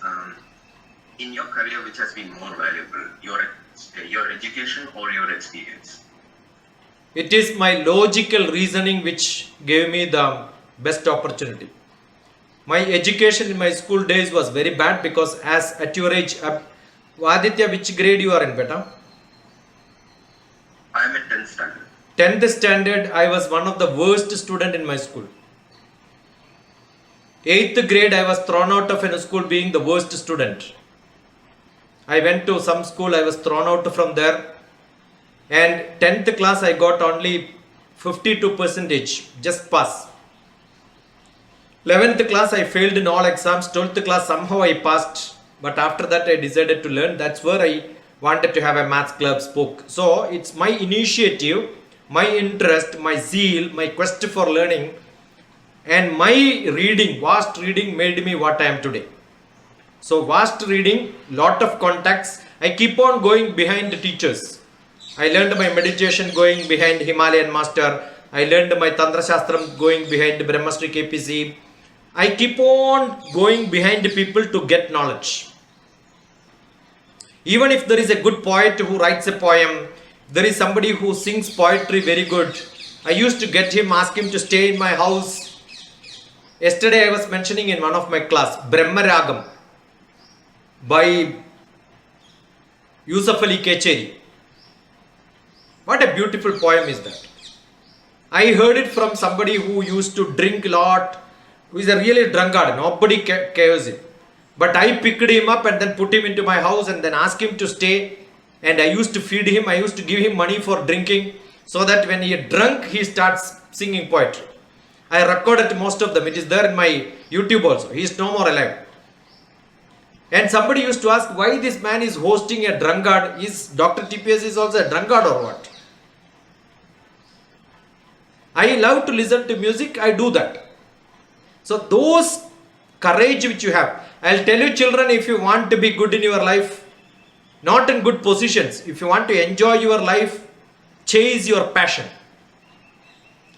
in your career, which has been more valuable, your education or your experience? It is my logical reasoning which gave me the best opportunity. My education in my school days was very bad because as at your age, Aditya, which grade you are in, beta? I am in 10th standard. 10th standard, I was one of the worst student in my school. 8th grade, I was thrown out of a school being the worst student. I went to some school, I was thrown out from there. And 10th class, I got only 52%, just pass. 11th class, I failed in all exams. 12th class, somehow I passed. But after that, I decided to learn. That's where I wanted to have a maths club spoke. So it's my initiative, my interest, my zeal, my quest for learning, and my reading, vast reading made me what I am today. So vast reading, lot of contacts. I keep on going behind the teachers. I learned my meditation going behind Himalayan master. I learned my Tantra Shastram going behind Brahmastri KPC. I keep on going behind the people to get knowledge. Even if there is a good poet who writes a poem, there is somebody who sings poetry very good. I used to get him, ask him to stay in my house. Yesterday I was mentioning in one of my class, Brahma Ragam by Yusuf Ali Kecheri. What a beautiful poem is that. I heard it from somebody who used to drink a lot, who is a really drunkard. Nobody cares it. But I picked him up and then put him into my house and then asked him to stay. And I used to feed him. I used to give him money for drinking so that when he is drunk, he starts singing poetry. I recorded most of them. It is there in my YouTube also. He is no more alive. And somebody used to ask why this man is hosting a drunkard. Is Dr. TPS is also a drunkard or what? I love to listen to music. I do that. So those courage which you have. I'll tell you children, if you want to be good in your life, not in good positions, if you want to enjoy your life, chase your passion.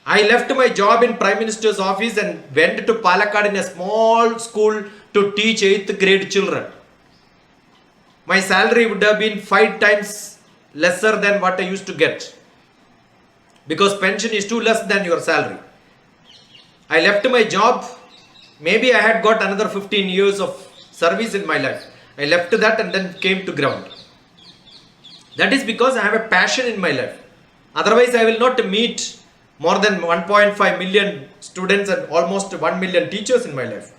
I left my job in Prime Minister's office and went to Palakkad in a small school to teach 8th grade children. My salary would have been 5 times lesser than what I used to get. Because pension is too less than your salary. I left my job. Maybe I had got another 15 years of service in my life. I left that and then came to ground. That is because I have a passion in my life. Otherwise, I will not meet more than 1.5 million students and almost 1 million teachers in my life.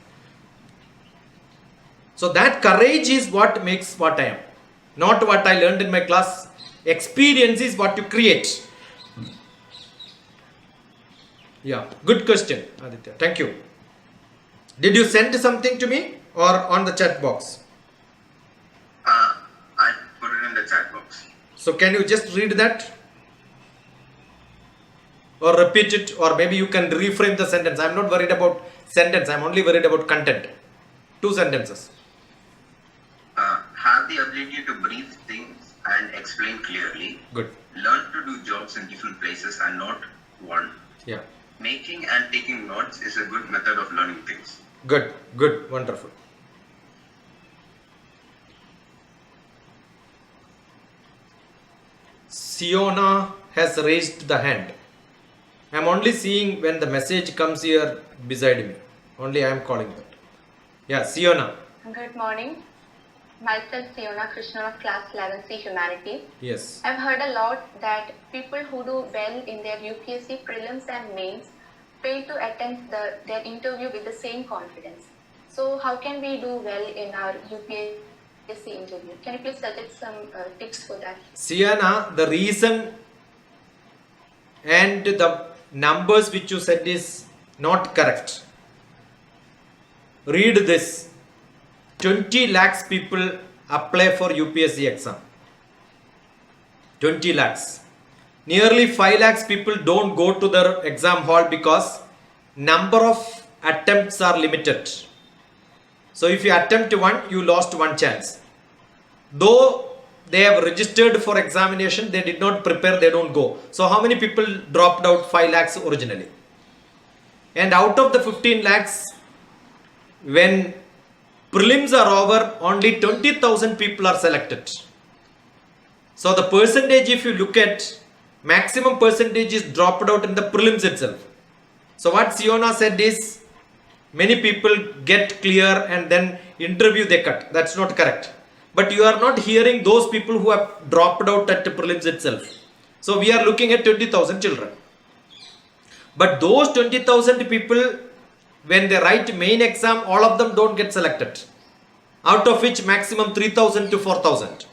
So that courage is what makes what I am. Not what I learned in my class. Experience is what you create. Yeah, good question, Aditya. Thank you. Did you send something to me or on the chat box? I put it in the chat box. So can you just read that? Or repeat it, or maybe you can reframe the sentence. I'm not worried about sentence. I'm only worried about content. 2 sentences. Have the ability to brief things and explain clearly. Good. Learn to do jobs in different places and not one. Yeah. Making and taking notes is a good method of learning things. Good. Good. Wonderful. Siona has raised the hand. I am only seeing when the message comes here beside me. Only I am calling that. Yeah, Siona. Good morning. Myself Siona Krishnan of class 11C Humanities. Yes. I've heard a lot that people who do well in their UPSC prelims and mains fail to attempt their interview with the same confidence. So how can we do well in our UPSC interview? Can you please suggest some tips for that? Siana, the reason and the numbers which you said is not correct. Read this. 20 lakhs people apply for UPSC exam. 20 lakhs. Nearly 5 lakhs people don't go to their exam hall because number of attempts are limited. So if you attempt one, you lost one chance. Though they have registered for examination, they did not prepare, they don't go. So how many people dropped out 5 lakhs originally? And out of the 15 lakhs, when prelims are over, only 20,000 people are selected. So the percentage, if you look at, maximum percentage is dropped out in the prelims itself. So what Siona said is, many people get clear and then interview they cut. That's not correct. But you are not hearing those people who have dropped out at the prelims itself. So we are looking at 20,000 children. But those 20,000 people, when they write main exam, all of them don't get selected. Out of which maximum 3,000 to 4,000.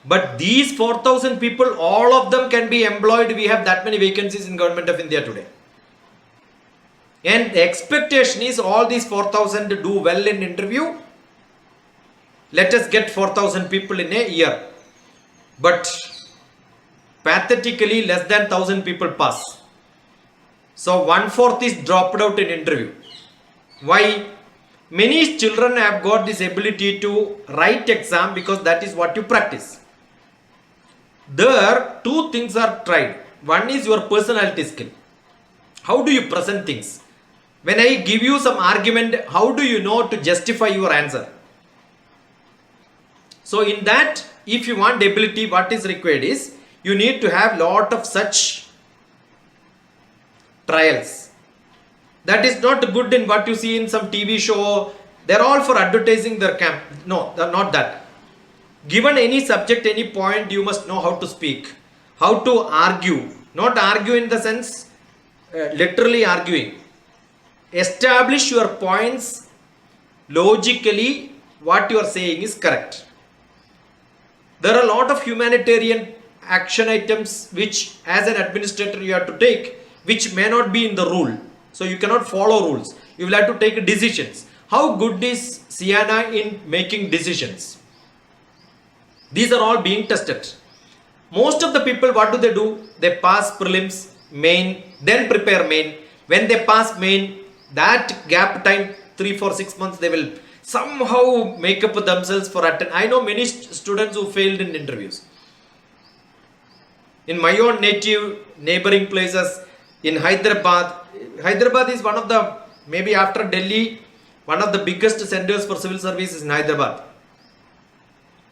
But these 4,000 people, all of them can be employed. We have that many vacancies in Government of India today. And the expectation is all these 4,000 do well in interview. Let us get 4,000 people in a year. But pathetically, less than 1,000 people pass. So 1/4 is dropped out in interview. Why? Many children have got this ability to write exam because that is what you practice. There, two things are tried. One is your personality skill. How do you present things? When I give you some argument, how do you know to justify your answer? So in that, if you want ability, what is required is, you need to have lot of such trials. That is not good in what you see in some TV show. They're all for advertising their camp. No, not that. Given any subject, any point, you must know how to speak, how to argue. Not argue in the sense, literally arguing. Establish your points logically, what you are saying is correct. There are a lot of humanitarian action items which as an administrator you have to take, which may not be in the rule. So you cannot follow rules. You will have to take decisions. How good is Siana in making decisions? These are all being tested. Most of the people, what do? They pass prelims, main, then prepare main. When they pass main, that gap time, 3, 4, 6 months, they will somehow make up themselves for attend. I know many students who failed in interviews. In my own native neighboring places, in Hyderabad. Hyderabad is one of the, maybe after Delhi, one of the biggest centers for civil services in Hyderabad.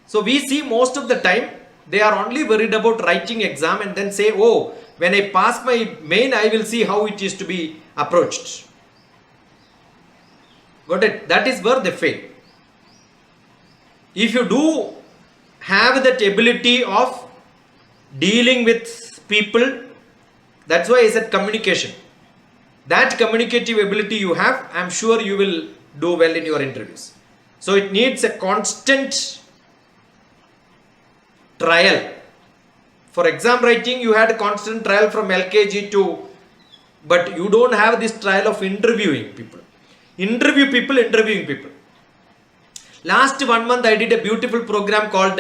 So we see most of the time, they are only worried about writing exam and then say, oh, when I pass my main, I will see how it is to be approached. Got it? That is where they fail. If you do have that ability of dealing with people, that's why I said communication. That communicative ability you have, I am sure you will do well in your interviews. So it needs a constant trial. For exam writing, you had a constant trial from LKG to, but you don't have this trial of interviewing people. Interview people, interviewing people. Last 1 month, I did a beautiful program called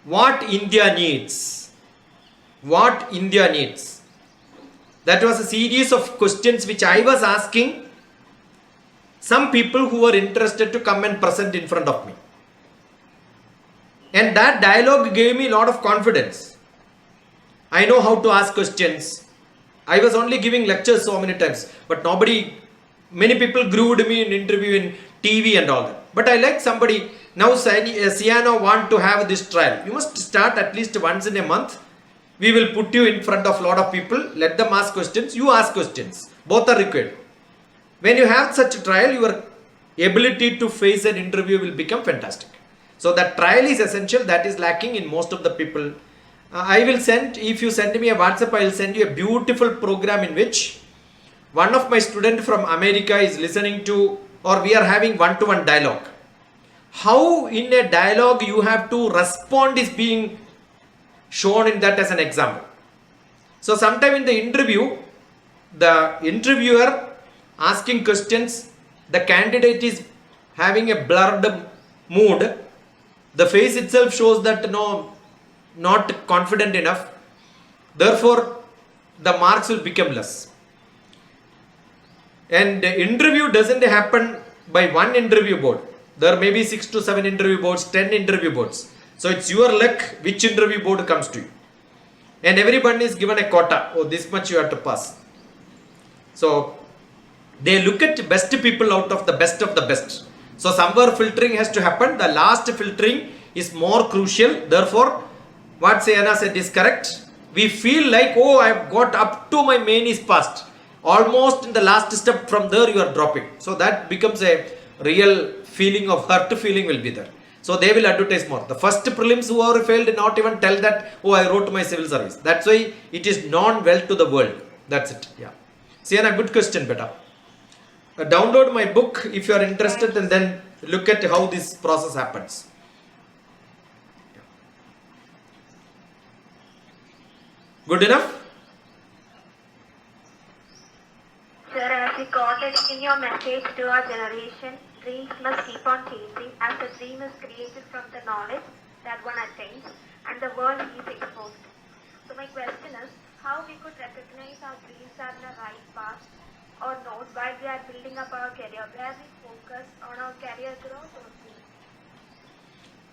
What India Needs. What India Needs. That was a series of questions which I was asking some people who were interested to come and present in front of me. And that dialogue gave me a lot of confidence. I know how to ask questions. I was only giving lectures so many times, but many people groomed me in interview in TV and all that. But I like somebody, now Siana want to have this trial. You must start at least once in a month. We will put you in front of a lot of people, let them ask questions, you ask questions. Both are required. When you have such a trial, your ability to face an interview will become fantastic. So that trial is essential, that is lacking in most of the people. I will send, if you send me a WhatsApp, I will send you a beautiful program in which one of my students from America is listening to, or we are having one-to-one dialogue. How in a dialogue you have to respond is being shown in that as an example. So sometime in the interview, the interviewer asking questions, the candidate is having a blurred mood. The face itself shows that not confident enough. Therefore, the marks will become less. And the interview doesn't happen by one interview board. There may be 6 to 7 interview boards, 10 interview boards. So it's your luck which interview board comes to you. and everyone is given a quota. Oh, this much you have to pass. So they look at best people out of the best of the best. So somewhere filtering has to happen. The last filtering is more crucial. Therefore, what Sayana said is correct. We feel like, oh, I've got up to my main is passed. Almost in the last step, from there you are dropping. So that becomes a real feeling of hurt feeling will be there. So they will advertise more. The first prelims who are failed not even tell that, oh, I wrote my civil service. That's why it is known well to the world. That's it. Yeah. Sayana, good question, beta. Download my book if you are interested and then look at how this process happens. Good enough? Sir, as you quoted in your message to our generation, dreams must keep on chasing as the dream is created from the knowledge that one attains and the world is exposed. So my question is, how we could recognize our dreams are in the right path or not while we are building up our career, where we focus on our career growth or dreams?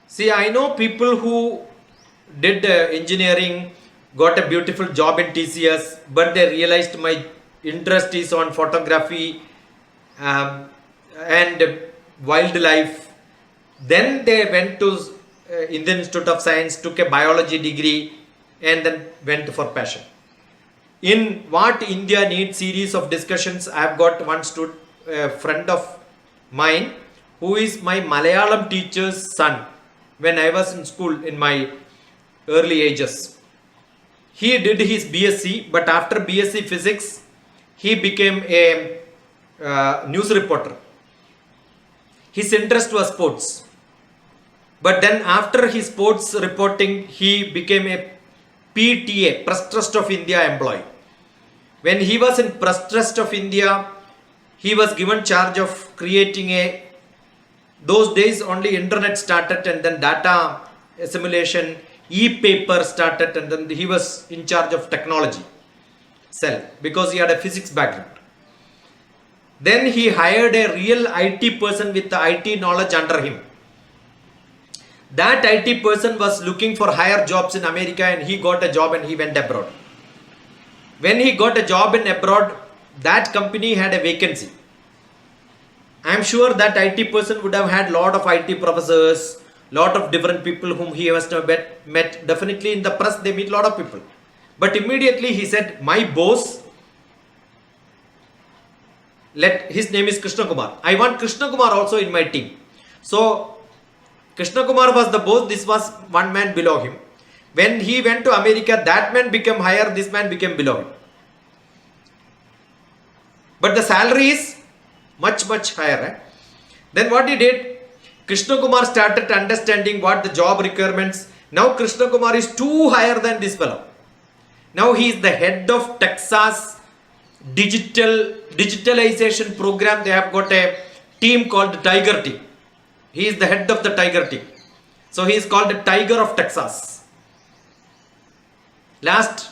See, I know people who did engineering, got a beautiful job in TCS, but they realized my interest is on photography and wildlife. Then they went to Indian Institute of Science, took a biology degree and then went for passion. In what India needs series of discussions, I have got one friend of mine who is my Malayalam teacher's son when I was in school in my early ages. He did his BSc, but after BSc physics, he became a news reporter. His interest was sports. But then after his sports reporting, he became a PTA, Press Trust of India employee. When he was in Press Trust of India, he was given charge of creating those days only internet started and then data assimilation, e-paper started, and then he was in charge of technology cell because he had a physics background. Then he hired a real IT person with the IT knowledge under him. That IT person was looking for higher jobs in America and he got a job and he went abroad. When he got a job in abroad, that company had a vacancy. I am sure that IT person would have had lot of IT professors, lot of different people whom he must have met. Definitely in the press they meet lot of people. But immediately he said, my boss, his name is Krishna Kumar. I want Krishna Kumar also in my team. So Krishna Kumar was the boss, this was one man below him. When he went to America, that man became higher, this man became below him. But the salary is much higher. Right? Then what he did, Krishna Kumar started understanding what the job requirements. Now Krishna Kumar is too higher than this fellow. Now he is the head of Texas digitalization program. They have got a team called Tiger Team. He is the head of the Tiger Team. So he is called the Tiger of Texas. Last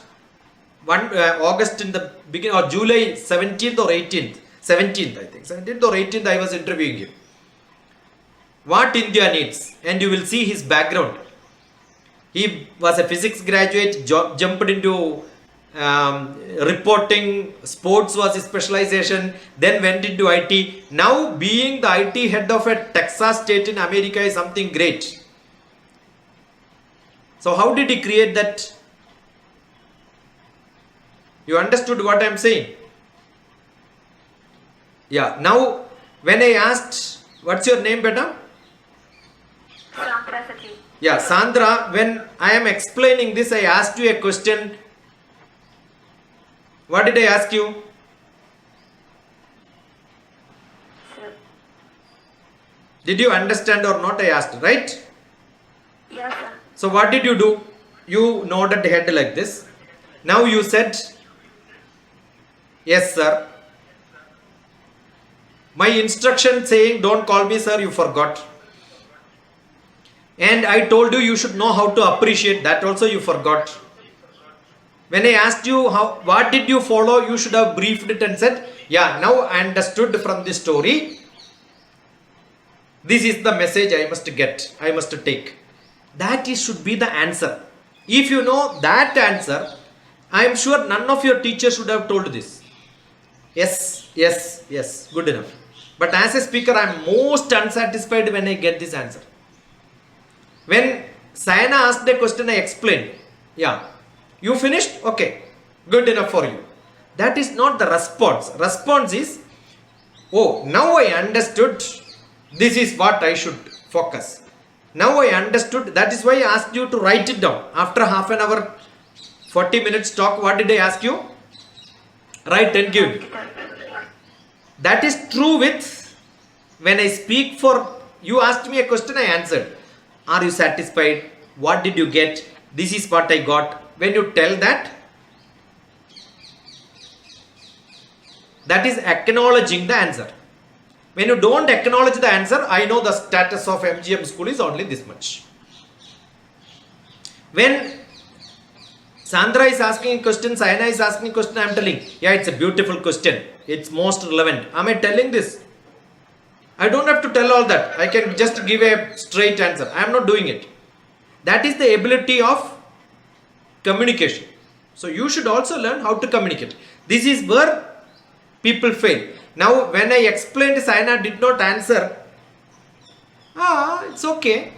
August in the beginning or July 17th or 18th, 17th I think, 17th or 18th I was interviewing him. What India needs, and you will see his background. He was a physics graduate, jumped into reporting, sports was his specialization, then went into IT. Now being the IT head of a Texas state in America is something great. So how did he create that? You understood what I am saying? Yeah. Now when I asked, what's your name, beta? Sandra Sati. Yeah, Sandra, when I am explaining this, I asked you a question. What did I ask you? Sir. Did you understand or not? I asked, right? Yes, sir. So what did you do? You nodded head like this. Now you said, yes, sir. My instruction saying, don't call me sir, you forgot. And I told you should know how to appreciate, that also you forgot. When I asked you what did you follow, you should have briefed it and said, yeah, now I understood from this story. This is the message I must get, I must take. That should be the answer. If you know that answer, I am sure none of your teachers should have told this. Yes, yes, yes, good enough. But as a speaker, I am most unsatisfied when I get this answer. When Sayana asked a question, I explained. Yeah, you finished? Okay, good enough for you. That is not the response. Response is, oh, now I understood. This is what I should focus. Now I understood. That is why I asked you to write it down. After half an hour, 40 minutes talk, what did I ask you? Write and give. That is true with when I speak for, you asked me a question, I answered. Are you satisfied? What did you get? This is what I got. When you tell that, that is acknowledging the answer. When you don't acknowledge the answer, I know the status of MGM school is only this much. When Sandra is asking a question, Sayana is asking a question, I am telling, yeah, it's a beautiful question. It's most relevant. Am I telling this? I don't have to tell all that. I can just give a straight answer. I am not doing it. That is the ability of communication. So you should also learn how to communicate. This is where people fail. Now when I explained, Sayana did not answer. It's okay.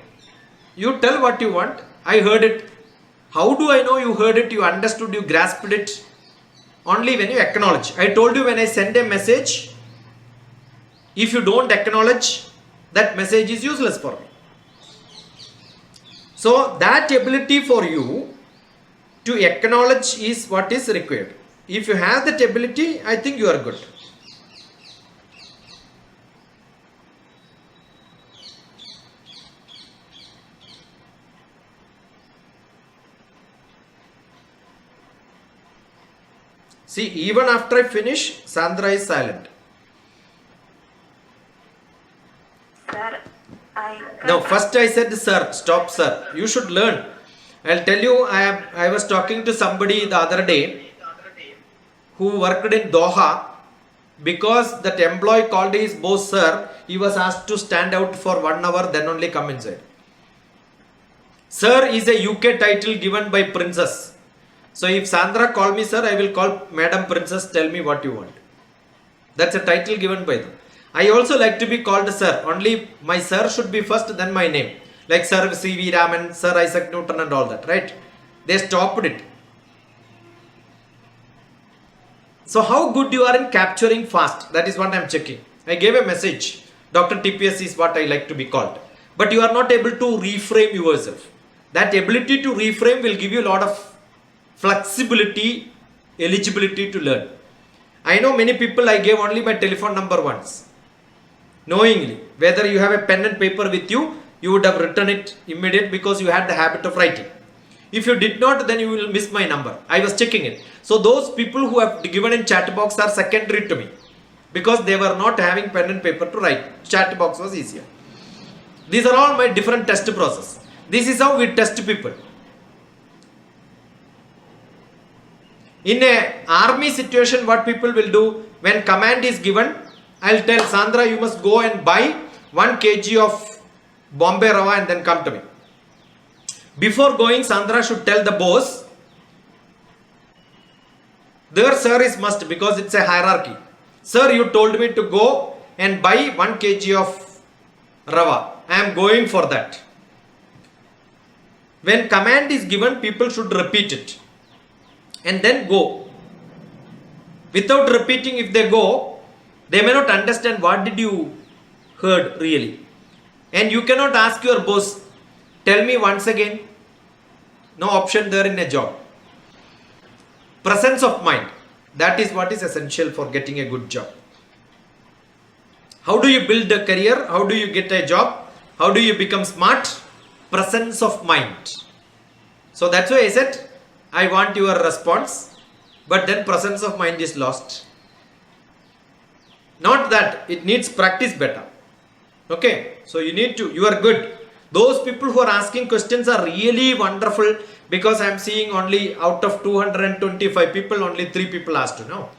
You tell what you want. I heard it. How do I know you heard it, you understood, you grasped it? Only when you acknowledge. I told you when I send a message, if you don't acknowledge, that message is useless for me. So that ability for you to acknowledge is what is required. If you have that ability, I think you are good. See, even after I finish, Sandra is silent. Sir, No, first I said, sir, stop, sir. You should learn. I'll tell you, I was talking to somebody the other day who worked in Doha. Because that employee called his boss, sir, he was asked to stand out for 1 hour, then only come inside. Sir is a UK title given by princess. So if Sandra call me sir, I will call Madam Princess, tell me what you want. That's a title given by them. I also like to be called sir. Only my sir should be first, then my name. Like Sir C.V. Raman, Sir Isaac Newton and all that, right? They stopped it. So how good you are in capturing fast, that is what I am checking. I gave a message. DrTPS is what I like to be called. But you are not able to reframe yourself. That ability to reframe will give you a lot of flexibility, eligibility to learn. I know many people, I gave only my telephone number once. Knowingly, whether you have a pen and paper with you, you would have written it immediate because you had the habit of writing. If you did not, then you will miss my number. I was checking it. So those people who have given in chat box are secondary to me because they were not having pen and paper to write. Chat box was easier. These are all my different test process. This is how we test people. In a army situation, what people will do, when command is given, I'll tell Sandra, you must go and buy 1 kg of Bombay Rava and then come to me. Before going, Sandra should tell the boss, there sir is must because it's a hierarchy. Sir, you told me to go and buy 1 kg of Rava. I am going for that. When command is given, people should repeat it. And then go. Without repeating, if they go, they may not understand what did you heard really. And you cannot ask your boss, tell me once again. No option there in a job. Presence of mind. That is what is essential for getting a good job. How do you build a career? How do you get a job? How do you become smart? Presence of mind. So that's why I said, I want your response, but then presence of mind is lost. Not that, it needs practice better. Okay, so you are good. Those people who are asking questions are really wonderful because I am seeing only out of 225 people, only 3 people asked now.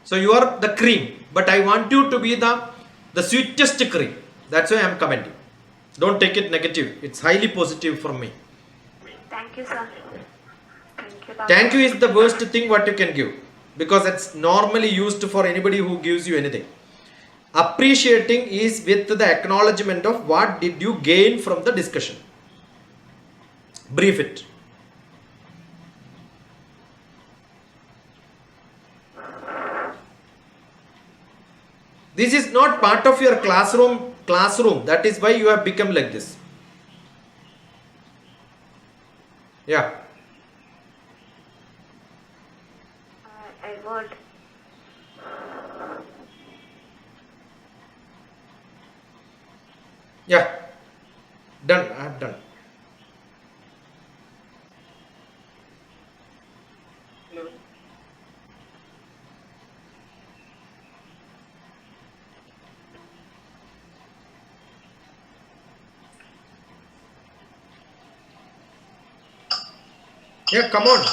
So you are the cream, but I want you to be the sweetest cream. That's why I am commenting. Don't take it negative. It's highly positive for me. Thank you, sir. Thank you, doctor. Thank you is the worst thing what you can give, because it's normally used for anybody who gives you anything. Appreciating is with the acknowledgement of what did you gain from the discussion. Brief it. This is not part of your classroom. That is why you have become like this. Yeah. Edward. Yeah. Done. I have done. Hello. Yeah, come on.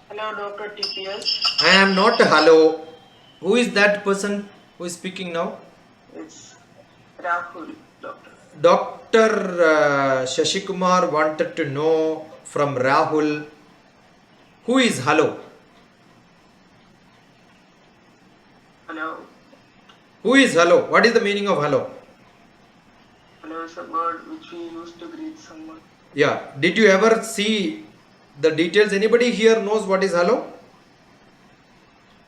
Hello, DrTPS. I am not hello. Who is that person who is speaking now? It's Rahul, doctor. Dr. Shashikumar wanted to know from Rahul, who is hello? Hello. Who is hello? What is the meaning of hello? Hello is a word which we use to greet someone. Yeah. Did you ever see the details? Anybody here knows what is hello?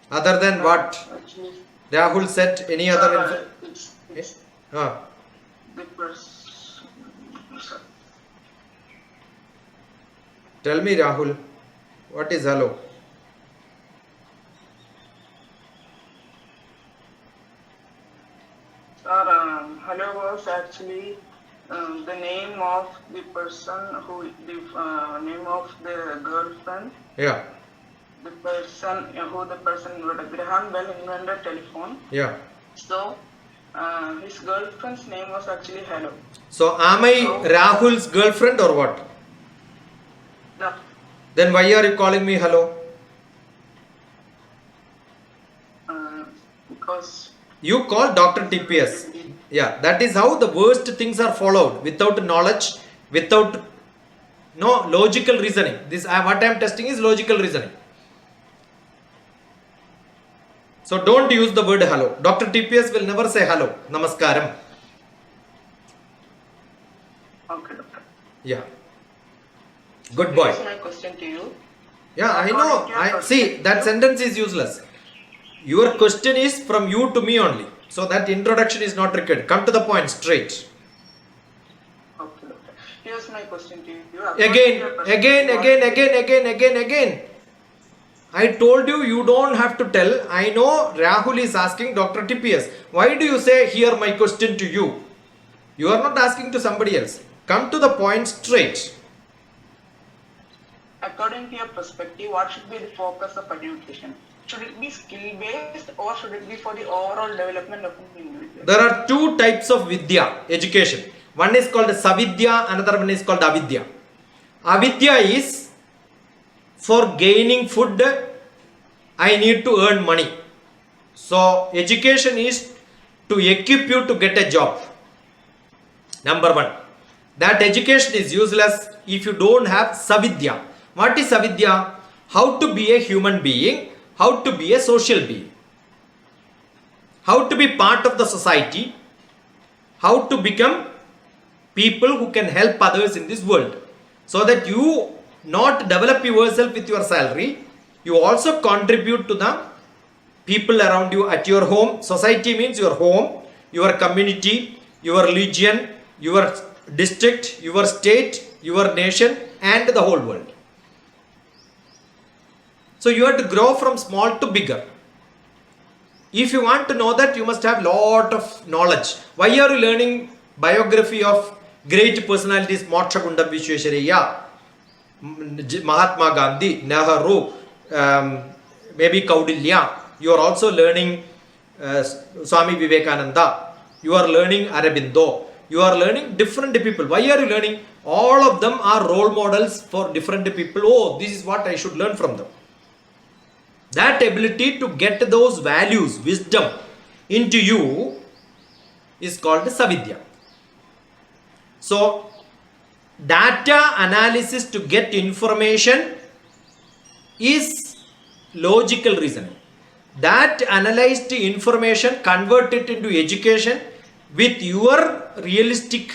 Other than what Actually, Rahul said, any other info? it's Ah. the person. Tell me, Rahul, what is hello? Sir, hello was actually the name of the person who, the name of the girlfriend, Yeah. the person who the person Graham Bell invented telephone. Yeah. So his girlfriend's name was actually Hello. So, am I Rahul's girlfriend or what? No, Then why are you calling me hello? because You call Dr. TPS. Yeah, that is how the worst things are followed, without knowledge, without no logical reasoning. This what I am testing is logical reasoning. So don't use the word hello. Dr. TPS will never say hello. Namaskaram. okay, doctor. Yeah. Good boy. Here's my question to you. Yeah, I know. I see that sentence is useless. Your question is from you to me only. So that introduction is not required. Come to the point straight. Okay, doctor. Here's my question to you. Again. I told you, you don't have to tell. I know Rahul is asking Dr. TPS. Why do you say here my question to you? You are not asking to somebody else. Come to the point straight. According to your perspective, what should be the focus of education? Should it be skill-based or should it be for the overall development of an individual? There are two types of Vidya, education. One is called Savidya, another one is called Avidya. Avidya is for gaining food, I need to earn money. So, education is to equip you to get a job. Number one. That education is useless if you don't have Savidya. What is Savidya? How to be a human being, how to be a social being, how to be part of the society, how to become people who can help others in this world, so that you not develop yourself with your salary, you also contribute to the people around you at your home. Society means your home, your community, your religion, your district, your state, your nation, and the whole world. So you have to grow from small to bigger. If you want to know that, you must have lot of knowledge. Why are you learning biography of great personalities? Mokshagundam Vishwesvaraya, Mahatma Gandhi, Nehru, maybe Kaudilya. You are also learning Swami Vivekananda. You are learning Aurobindo. You are learning different people. Why are you learning? All of them are role models for different people. Oh, this is what I should learn from them. That ability to get those values, wisdom into you is called Savidya. So, data analysis to get information is logical reasoning. That analyzed information, convert it into education with your realistic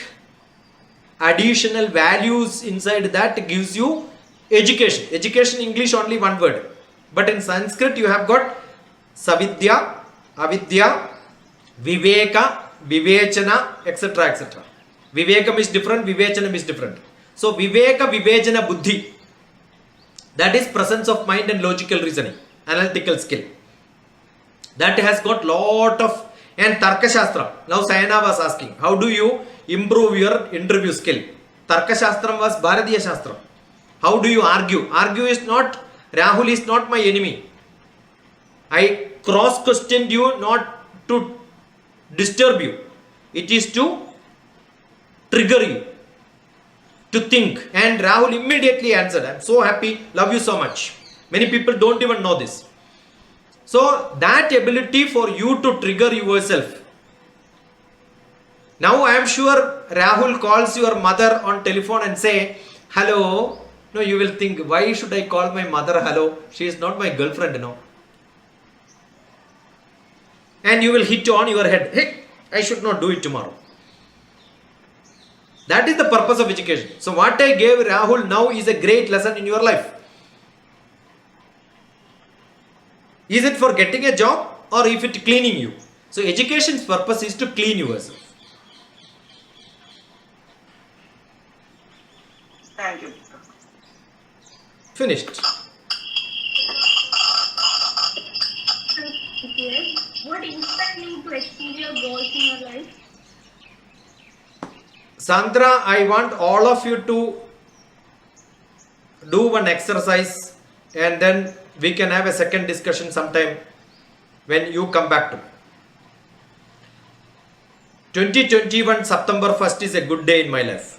additional values inside, that gives you education. Education English only one word, but in Sanskrit you have got savidya, avidya, viveka, vivechana, etc., etc. Vivekam is different, vivechanam is different. So viveka, vivechana, buddhi, that is presence of mind and logical reasoning, analytical skill. That has got lot of, and Tarka Shastra. Now Sayana was asking, how do you improve your interview skill? Tarka Shastram was Bharatiya Shastra. How do you argue? Argue is not, Rahul is not my enemy. I cross questioned you not to disturb you. It is to trigger you to think. And Rahul immediately answered, I'm so happy, love you so much. Many people don't even know this. So that ability for you to trigger yourself. Now I am sure Rahul calls your mother on telephone and say, hello. No, you will think, why should I call my mother hello? She is not my girlfriend, no. And you will hit on your head, hey, I should not do it tomorrow. That is the purpose of education. So what I gave Rahul now is a great lesson in your life. Is it for getting a job or if it cleaning you? So education's purpose is to clean yourself. Thank you. Finished. Yes. What inspired you to achieve your goals in your life? Sandra, I want all of you to do one exercise and then we can have a second discussion sometime when you come back to me. 2021 September 1st is a good day in my life.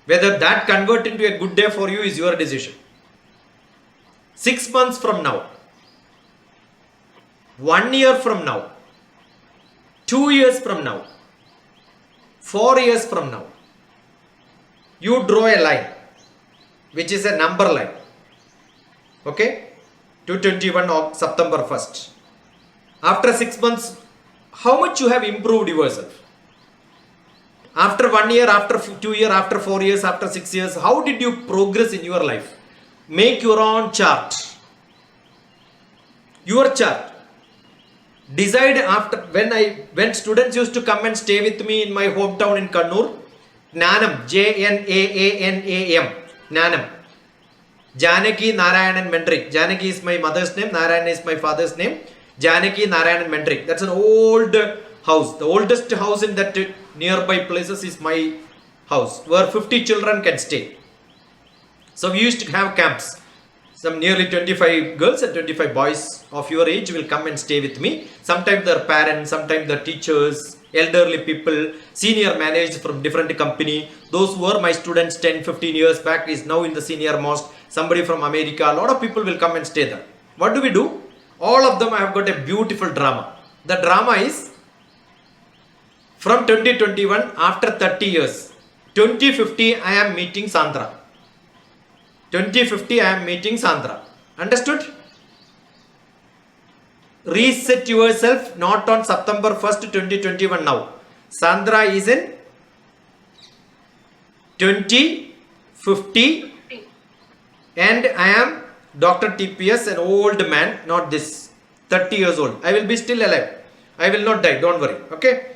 Whether that convert into a good day for you is your decision. 6 months from now, 1 year from now, 2 years from now, 4 years from now, you draw a line which is a number line. Okay? 221 of September 1st. After 6 months, how much you have improved yourself? After 1 year, after 2 years, after 4 years, after 6 years, how did you progress in your life? Make your own chart. Your chart. Decide after, when students used to come and stay with me in my hometown in Kannur, Jnanam, Jnaanam, Jnanam. Janaki Narayanan Mentoring. Janaki is my mother's name, Narayan is my father's name. Janaki Narayanan Mentoring. That's an old house. The oldest house in that nearby places is my house, where 50 children can stay. So we used to have camps. Some nearly 25 girls and 25 boys of your age will come and stay with me. Sometimes their parents, sometimes their teachers, elderly people, senior managers from different company. Those who were my students 10-15 years back is now in the senior most. Somebody from America, a lot of people will come and stay there. What do we do? All of them have got a beautiful drama. The drama is from 2021 after 30 years. 2050 I am meeting Sandra. 2050 I am meeting Sandra. Understood? Reset yourself not on September 1st 2021 now. Sandra is in 2050 and I am DrTPS, an old man, not this, 30 years old. I will be still alive. I will not die, don't worry. Okay?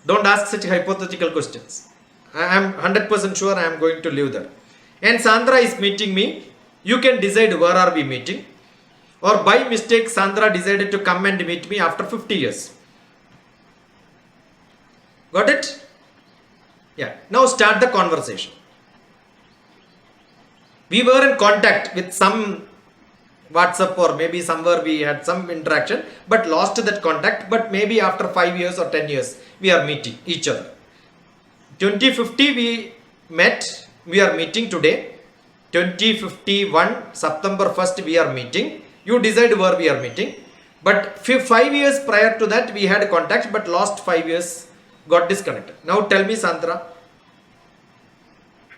Don't ask such hypothetical questions. I am 100% sure I am going to live there. And Sandra is meeting me. You can decide where are we meeting. Or by mistake Sandra decided to come and meet me after 50 years. Got it? Yeah. Now start the conversation. We were in contact with some WhatsApp or maybe somewhere we had some interaction but lost that contact, but maybe after 5 years or 10 years we are meeting each other. 2050 we met, we are meeting today. 2051 September 1st we are meeting. You decide where we are meeting. But 5 years prior to that we had contact but lost 5 years got disconnected. Now tell me, Sandra.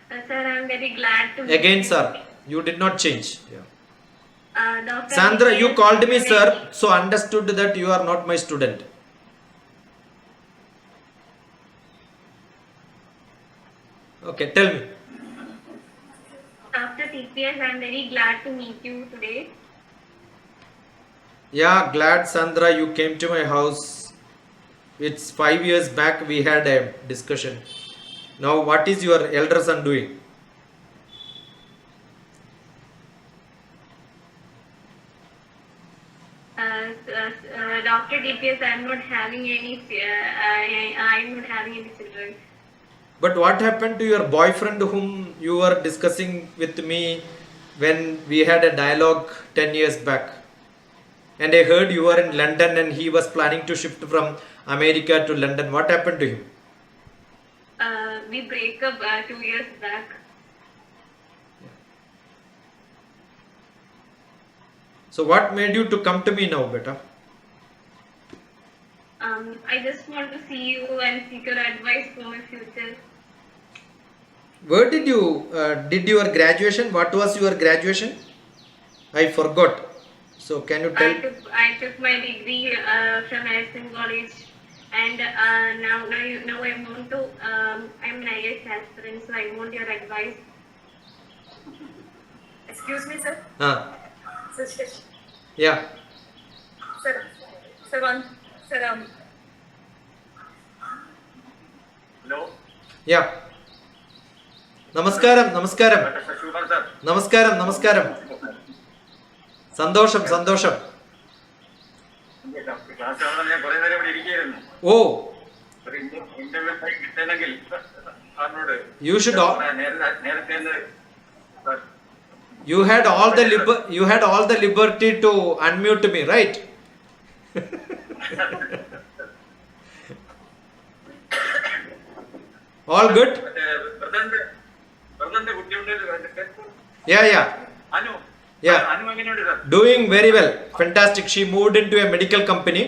Sir, I am very glad to Again, sir, you did not change. Yeah. Dr. Sandra, you DPS, called me sir, so understood that you are not my student. Okay, tell me. Dr. TPS, I am very glad to meet you today. Yeah, glad Sandra you came to my house. It's 5 years back we had a discussion. Now what is your elder son doing? Dr. DPS, I am not having any. I am not having any children. But what happened to your boyfriend whom you were discussing with me when we had a dialogue 10 years back? And I heard you were in London and he was planning to shift from America to London. What happened to him? We break up 2 years back. So what made you to come to me now, beta? I just want to see you and seek your advice for my future. Where did you did your graduation? What was your graduation? I forgot. So can you tell? I took my degree from MGM College, and now I want to. I'm an IAS aspirant, so I want your advice. Excuse me, sir. Sir, Yeah. sir, Hello. Yeah. Namaskaram. Namaskaram. Shubham sir. Namaskaram. Namaskaram. സന്തോഷം സന്തോഷം. Class ഞാൻ കുറെ നേരം ഇവിടെ ഇരിക്കുകയായിരുന്നു. ഓ, ഒരു interview കിട്ടണമെങ്കിൽ സാറിനോട് you should നേരത്തെ you had all the liberty to unmute me, right? All good? President കുട്ടിയുണ്ട്. Yeah. അനു. Yeah. അനു എങ്ങനെയുണ്ട് sir? Doing very well. Fantastic. She moved into a medical company.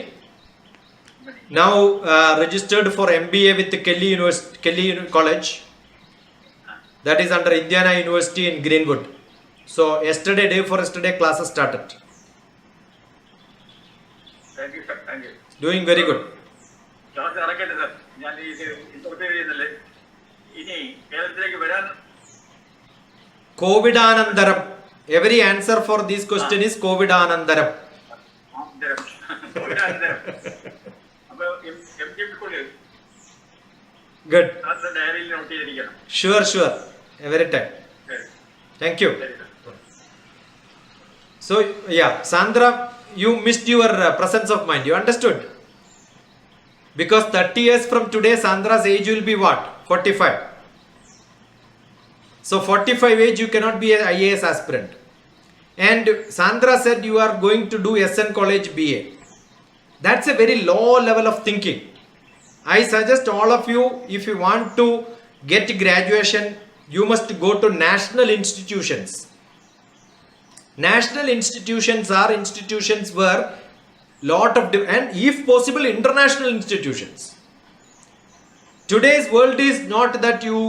Now registered for MBA with Kelly College. That is under Indiana University in Greenwood. So day for yesterday classes started. Thank you, sir. Thank you. Doing very good. Class നടക്കട്ടെ sir. ഞാൻ ഇത് interview ചെയ്യുന്നില്ലേ. ഇനി കേരളത്തിലേക്ക് വരാൻ Covidanandaram. Every answer for this question is Covidanandaram. അപ്പൊ MGM സ്കൂളിൽ Good. സാറിന്റെ ഡയറിയിൽ നോട്ട് ചെയ്തിരിക്കണം. Sure. Every time. Thank you. So yeah, Sandra, you missed your presence of mind. You understood? Because 30 years from today, Sandra's age will be what? 45. So 45 age, you cannot be an IAS aspirant. And Sandra said you are going to do SN College BA. That's a very low level of thinking. I suggest all of you, if you want to get graduation, you must go to national institutions. National institutions are institutions where lot of and if possible international institutions. Today's world is not that you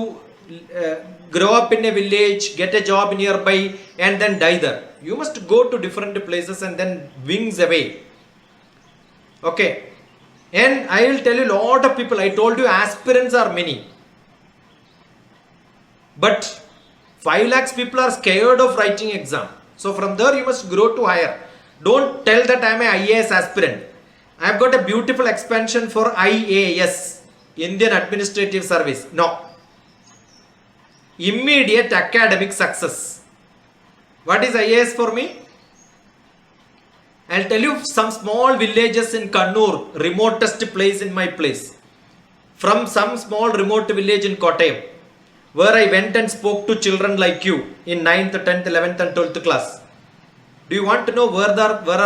grow up in a village, get a job nearby and then die there. You must go to different places and then wings away. Okay. And I will tell you a lot of people, I told you aspirants are many. But 5 lakhs people are scared of writing exam. So from there you must grow to higher. Don't tell that I am a IAS aspirant. I have got a beautiful expansion for IAS, Indian Administrative Service. No. Immediate academic success. What is IAS for me? I'll tell you some small villages in Kannur, remotest place in my place. From some small remote village in Kottayam, where I went and spoke to children like you in 9th, 10th, 11th and 12th class. Do you want to know where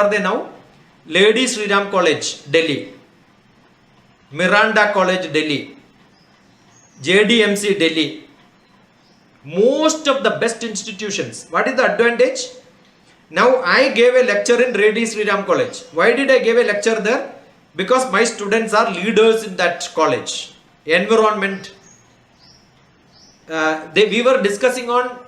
are they now? Lady Sriram College, Delhi. Miranda College, Delhi. JDMC, Delhi. Most of the best institutions. What is the advantage? Now I gave a lecture in Lady Sriram College. Why did I give a lecture there? Because my students are leaders in that college. environment. We were discussing on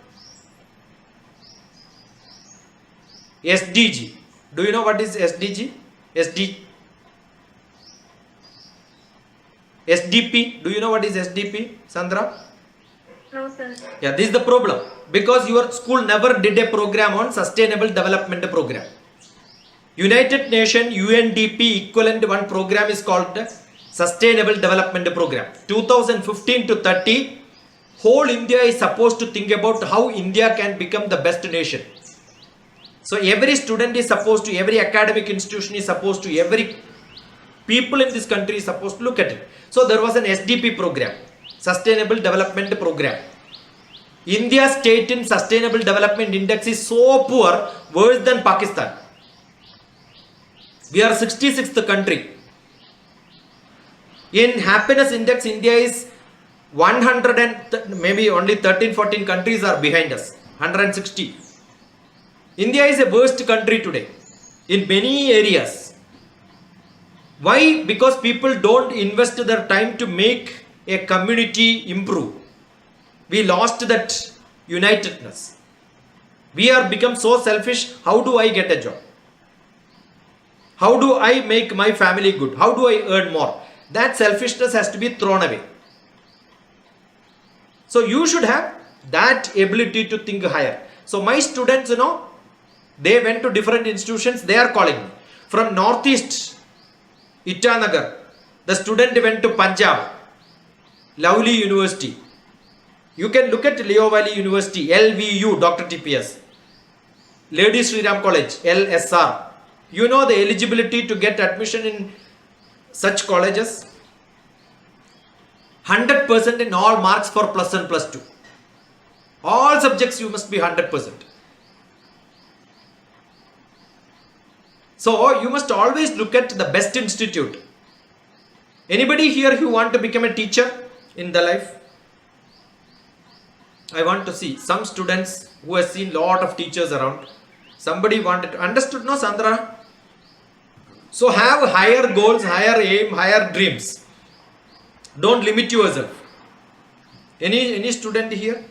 SDG. Do you know what is SDG? SDP. Do you know what is SDP, Sandra? No, sir. Yeah, this is the problem. Because your school never did a program on sustainable development program. United Nations UNDP equivalent one program is called Sustainable Development Program. 2015 to 30, whole India is supposed to think about how India can become the best nation. So every student is supposed to, every academic institution is supposed to, every people in this country is supposed to look at it. So there was an SDP program, Sustainable Development Program. India's state in Sustainable Development Index is so poor, worse than Pakistan. We are 66th country. In happiness index, India is 100 and maybe only 13-14 countries are behind us. 160. India is a worst country today in many areas. Why? Because people don't invest their time to make a community improve. We lost that unitedness. We are become so selfish. How do I get a job? How do I make my family good? How do I earn more? That selfishness has to be thrown away. So you should have that ability to think higher. So my students, they went to different institutions. They are calling me. From Northeast, Itanagar, the student went to Punjab, Lovely University. You can look at Leo Valley University, LVU, DrTPS. Lady Sri Ram College, LSR. You know the eligibility to get admission in such colleges? 100% in all marks for plus 1 plus 2. All subjects you must be 100%. So you must always look at the best institute. Anybody here who want to become a teacher in the life? I want to see some students who have seen lot of teachers around. Somebody wanted to understood, no, Sandra? So have higher goals, higher aim, higher dreams. Don't limit yourself. Any student here?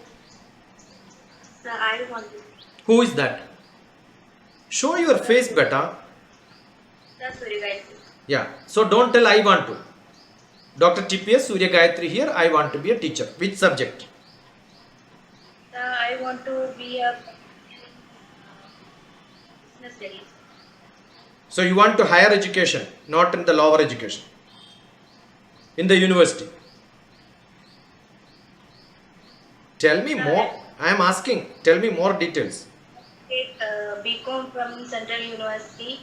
Sir, I want to. Who is that? Show your face better. Sir, Surya Gayatri. Yeah. So don't tell I want to. DrTPS, Surya Gayatri here. I want to be a teacher. Which subject? Sir, I want to be a business studies. So you want to higher education, not in the lower education. In the university. Tell me more. I am asking. Tell me more details. Take BCom from Central University,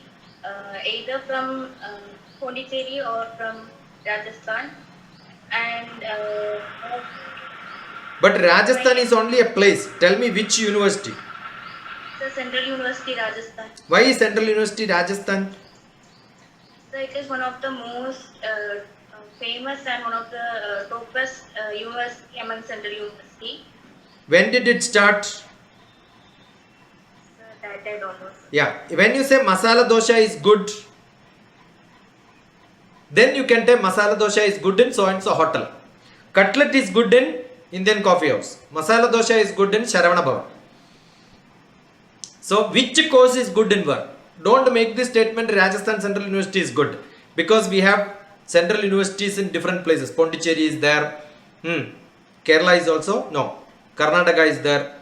either from Pondicherry or from Rajasthan, and But Rajasthan is only a place. Tell me which university. the Central University Rajasthan. Why is Central University Rajasthan? So it is one of the most famous and one of the topest university among Central University. When did it start? So that I don't know. Sir. Yeah. When you say masala dosha is good, then you can tell masala dosha is good in so and so hotel. Cutlet is good in Indian coffee house. Masala dosha is good in Sharavana Bhavan. So which course is good in where? Don't make this statement Rajasthan Central University is good. Because we have central universities in different places. Pondicherry is there. Kerala is also? No. Karnataka is there.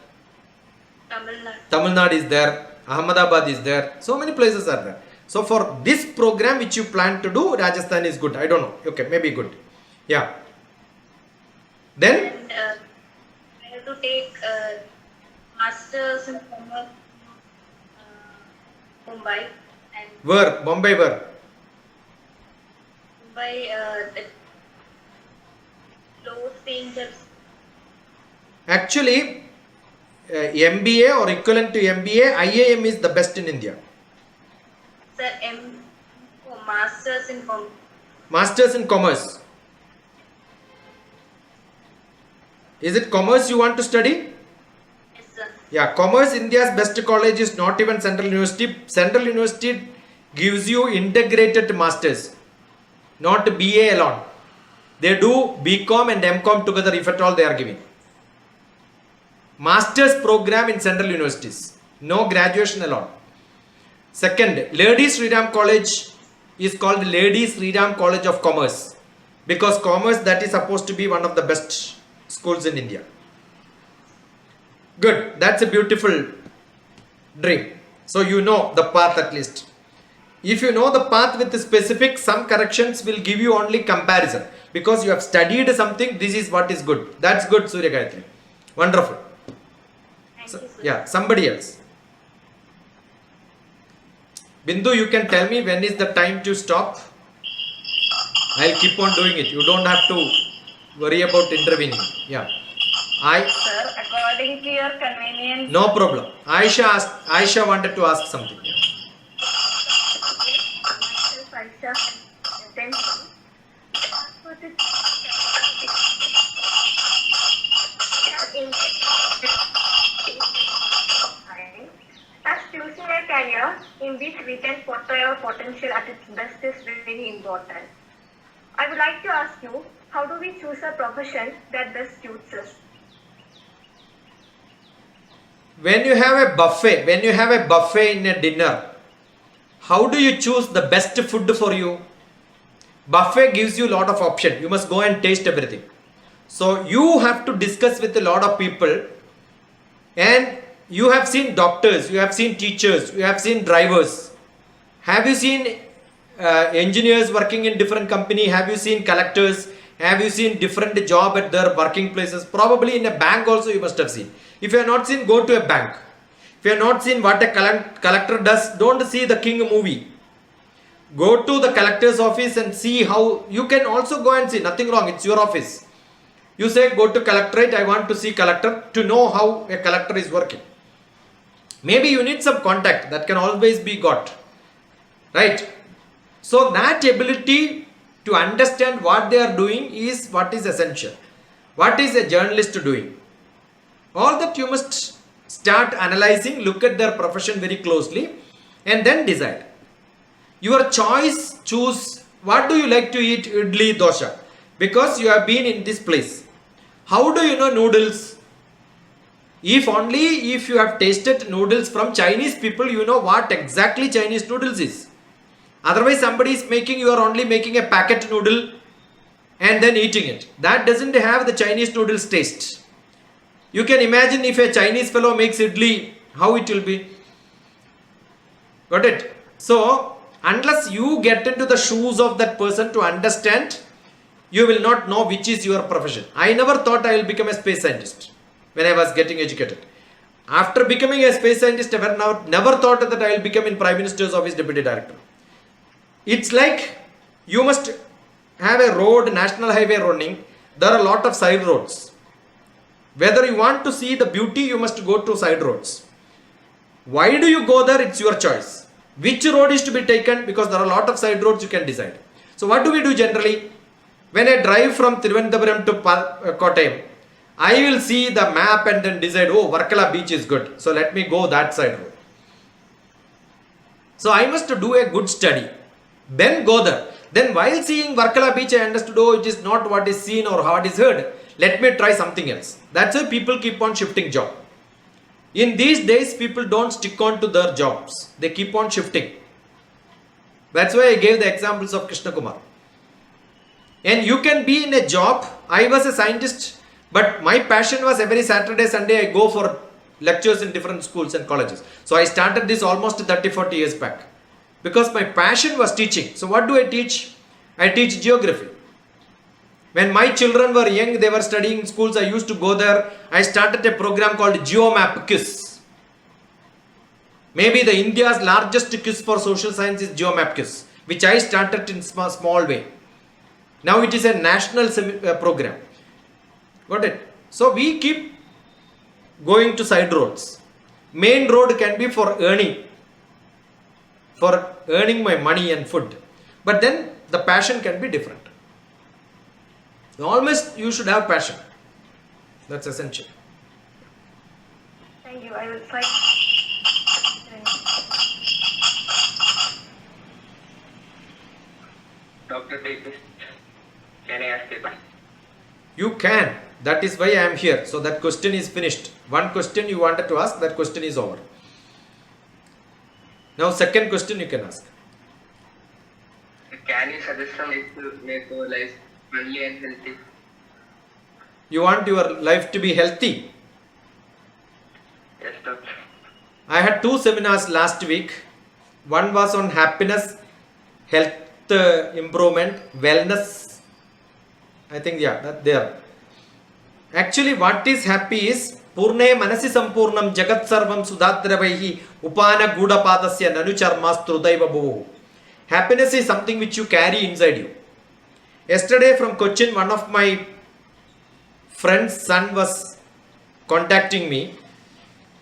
Tamil Nadu is there. Ahmedabad is there. So many places are there. So for this program which you plan to do, Rajasthan is good. I don't know. Okay, maybe good. Yeah. Then? And I have to take masters in commerce Mumbai. And Where? Bombay where? Mumbai, the low paying jobs. Actually, MBA or equivalent to MBA, IIM is the best in India. Sir, masters in commerce. Masters in commerce. Is it commerce you want to study? Yes, sir. Yeah, commerce, India's best college is not even Central University. Central University gives you integrated masters, not BA alone. They do BCom and MCom together if at all they are giving. Master's program in central universities. No graduation alone. Second, Ladies Sriram College is called Ladies Sriram College of Commerce. Because commerce, that is supposed to be one of the best schools in India. Good. That's a beautiful dream. So you know the path at least. If you know the path with the specific, some corrections will give you only comparison. Because you have studied something, this is what is good. That's good, Surya Gayatri. Wonderful. Thank you, sir. Yeah, somebody else. Bindu, you can tell me when is the time to stop? I'll keep on doing it. You don't have to worry about intervening. Yeah. Sir, according to your convenience. No problem. Aisha wanted to ask something. Myself, Aisha, thank you. For this as choosing a career in which we can portray our potential at its best is very important. I would like to ask you, how do we choose a profession that best suits us? When you have a buffet in a dinner, how do you choose the best food for you? Buffet gives you a lot of options. You must go and taste everything. So you have to discuss with a lot of people, and you have seen doctors, you have seen teachers, you have seen drivers. Have you seen engineers working in different company? Have you seen collectors? Have you seen different job at their working places? Probably in a bank also you must have seen. If you have not seen, go to a bank. If you have not seen what a collector does, don't see the King movie. Go to the collector's office and see how. You can also go and see, nothing wrong, it's your office. You say, go to collectorate, I want to see collector, to know how a collector is working. Maybe you need some contact, that can always be got. Right? So that ability to understand what they are doing is what is essential. What is a journalist doing? All that you must start analyzing, look at their profession very closely and then decide. Your choice, choose what do you like to eat, idli, dosha, because you have been in this place. How do you know noodles? If only if you have tasted noodles from Chinese people, you know what exactly Chinese noodles is. Otherwise somebody is making, you are only making a packet noodle and then eating it. That doesn't have the Chinese noodles taste. You can imagine if a Chinese fellow makes idli, how it will be. Got it? So, unless you get into the shoes of that person to understand, you will not know which is your profession. I never thought I will become a space scientist when I was getting educated. After becoming a space scientist, I never thought that I will become in Prime Minister's Office Deputy Director. It's like you must have a road, national highway running. There are a lot of side roads. Whether you want to see the beauty, you must go to side roads. Why do you go there? It's your choice. Which road is to be taken? Because there are a lot of side roads, you can decide. So what do we do generally? When I drive from Thiruvananthapuram to Kottayam, I will see the map and then decide, oh, Varkala beach is good. So let me go that side road. So I must do a good study. Then go there. Then while seeing Varkala beach, I understood, oh, it is not what is seen or what is heard. Let me try something else. That's why people keep on shifting job. In these days, people don't stick on to their jobs. They keep on shifting. That's why I gave the examples of Krishna Kumar. And you can be in a job. I was a scientist, but my passion was every Saturday, Sunday, I go for lectures in different schools and colleges. So I started this almost 30-40 years back. Because my passion was teaching. So what do I teach? I teach geography. When my children were young, they were studying in schools, I used to go there. I started a program called GeoMap Quiz. Maybe the India's largest quiz for social science is GeoMap Quiz, which I started in small way. Now it is a national program. Got it? So we keep going to side roads. Main road can be for earning my money and food. But then the passion can be different. Almost you should have passion. That's essential. Thank you. I will try. Dr. DrTPS, can I ask a question? You can. That is why I am here. So that question is finished. One question you wanted to ask, that question is over. Now second question you can ask. Can you suggest some ways to make your life friendly and healthy? You want your life to be healthy. Yes, doctor. I had 2 seminars last week. One was on happiness, health improvement, wellness. I think, yeah, that there. Actually, what is happy is Purne Manasi Sampurnam Jagat Sarvam Sudhatravaihi Upana Guda Padasya Nanu Charmastrudaiva Bhu. Happiness is something which you carry inside you. Yesterday from Cochin, one of my friend's son was contacting me.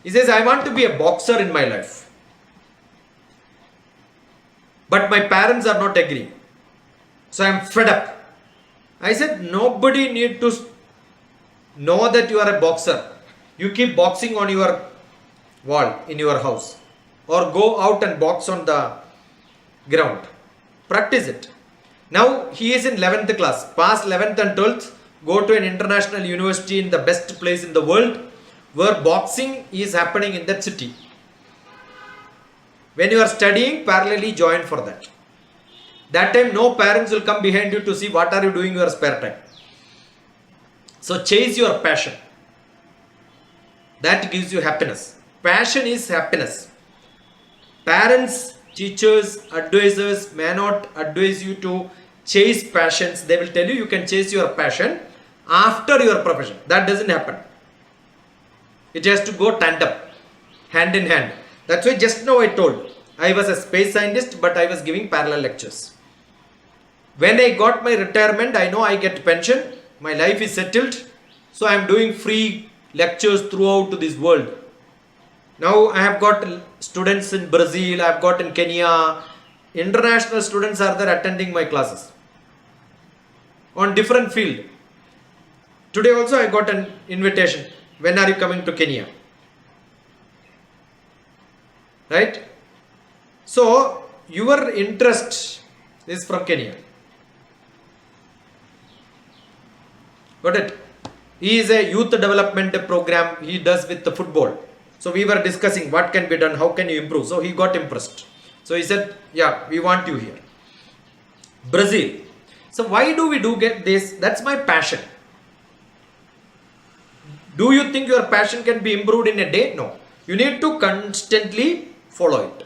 He says, I want to be a boxer in my life. But my parents are not agreeing. So I am fed up. I said, nobody need to know that you are a boxer. You keep boxing on your wall in your house. Or go out and box on the ground. Practice it. Now he is in 11th class. Pass 11th and 12th. Go to an international university in the best place in the world, where boxing is happening in that city. When you are studying, parallelly join for that. That time no parents will come behind you to see what are you doing in your spare time. So chase your passion. That gives you happiness. Passion is happiness. Parents, teachers, advisors may not advise you to chase passions. They will tell you can chase your passion after your profession. That doesn't happen. It has to go tandem, hand in hand. That's why just now I told, I was a space scientist, but I was giving parallel lectures. When I got my retirement, I know I get pension. My life is settled. So I am doing free lectures throughout this world. Now I have got students in Brazil, I have got in Kenya. International students are there attending my classes on different field. Today also I got an invitation. When are you coming to Kenya? Right? So your interest is from Kenya. Got it? He is a youth development program he does with the football. So we were discussing what can be done, how can you improve. So he got impressed. So he said, yeah, we want you here. Brazil. So why do we get this? That's my passion. Do you think your passion can be improved in a day? No. You need to constantly follow it.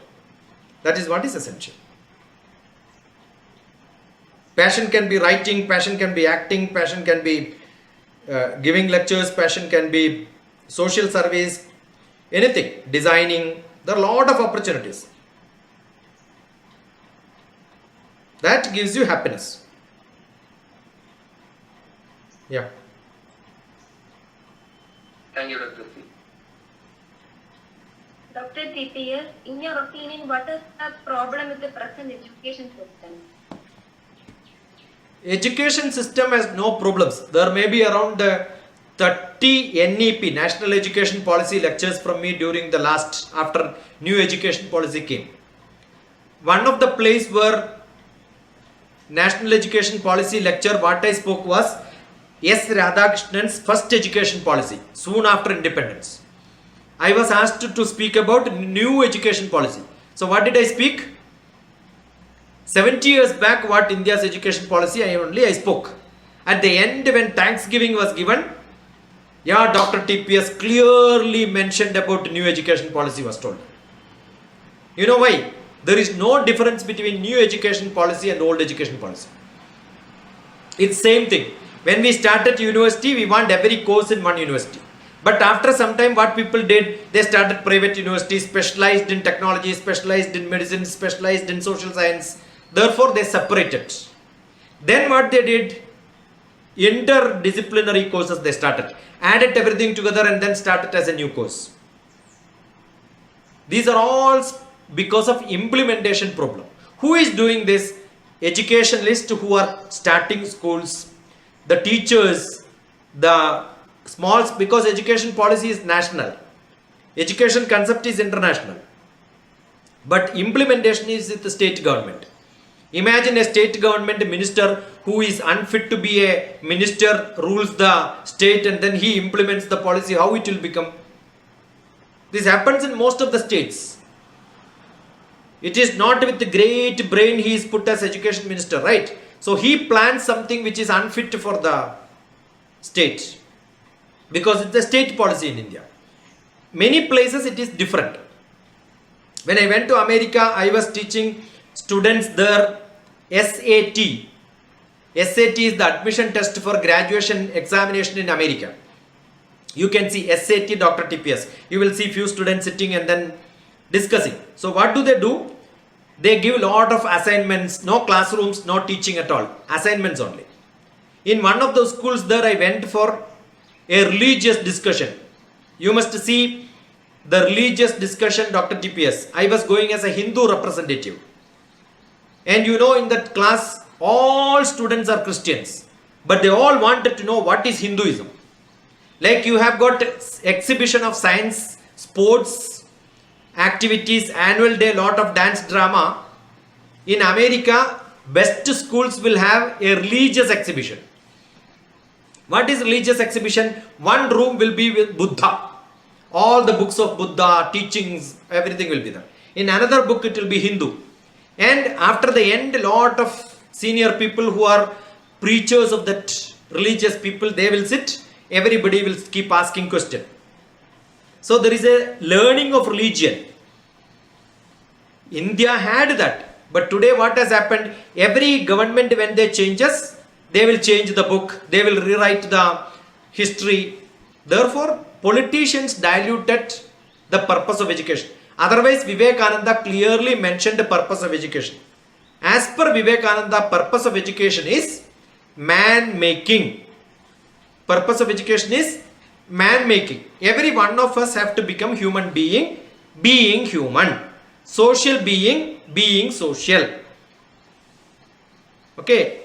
That is what is essential. Passion can be writing, passion can be acting, passion can be giving lectures, passion can be social service, anything, designing. There are a lot of opportunities. That gives you happiness. Yeah. Thank you, Dr. C. DrTPS, in your opinion, what is the problem with the present education system? Education system has no problems. There may be around 30 NEP, National Education Policy lectures from me during the after new education policy came. One of the place where National Education Policy lecture, what I spoke was S. Radhakrishnan's first education policy, soon after independence. I was asked to speak about new education policy. So what did I speak? 70 years back, what India's education policy, I spoke. At the end, when Thanksgiving was given, yeah, DrTPS clearly mentioned about new education policy was told. You know why? There is no difference between new education policy and old education policy. It's same thing. When we started university, we want every course in one university. But after some time, what people did, they started private universities, specialized in technology, specialized in medicine, specialized in social science. Therefore, they separated. Then what they did, interdisciplinary courses they started. Added everything together and then started as a new course. These are all because of implementation problem. Who is doing this? Educationalists who are starting schools, the teachers, the small, because education policy is national. Education concept is international. But implementation is with the state government. Imagine a state government minister who is unfit to be a minister, rules the state, and then he implements the policy. How it will become? This happens in most of the states. It is not with the great brain he is put as education minister, right? So he plans something which is unfit for the state, because it's the state policy in India. Many places it is different. When I went to America, I was teaching students there SAT. SAT is the admission test for graduation examination in America. You can see SAT DrTPS. You will see few students sitting and then discussing. So what do? They give a lot of assignments, no classrooms, no teaching at all. Assignments only. In one of those schools there, I went for a religious discussion. You must see the religious discussion DrTPS. I was going as a Hindu representative. And you know, in that class, all students are Christians. But they all wanted to know what is Hinduism. Like you have got exhibition of science, sports, activities, annual day, lot of dance drama. In America, best schools will have a religious exhibition. What is religious exhibition? One room will be with Buddha. All the books of Buddha, teachings, everything will be there. In another book, it will be Hindu. And after the end, a lot of senior people who are preachers of that religious people, they will sit. Everybody will keep asking questions. So there is a learning of religion. India had that. But today what has happened? Every government, when they changes, they will change the book. They will rewrite the history. Therefore, politicians diluted the purpose of education. Otherwise, Vivekananda clearly mentioned the purpose of education. As per Vivekananda, purpose of education is man-making. Purpose of education is man-making. Every one of us have to become human being human. Social being social. Okay.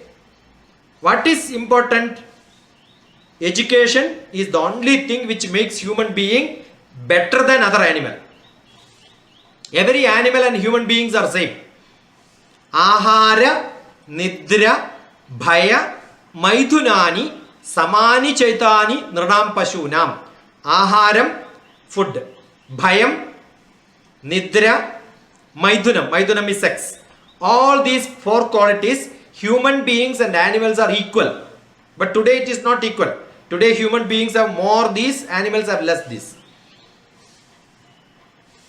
What is important? Education is the only thing which makes human being better than other animal. Every animal and human beings are same. Ahara, Nidra, Bhaya, Maithunani, Samani Chaitani, Nranam Pashunam. Aharam, food. Bhayam, Nidra, Maithunam. Maithunam is sex. All these four qualities, human beings and animals are equal. But today it is not equal. Today human beings have more these, animals have less this.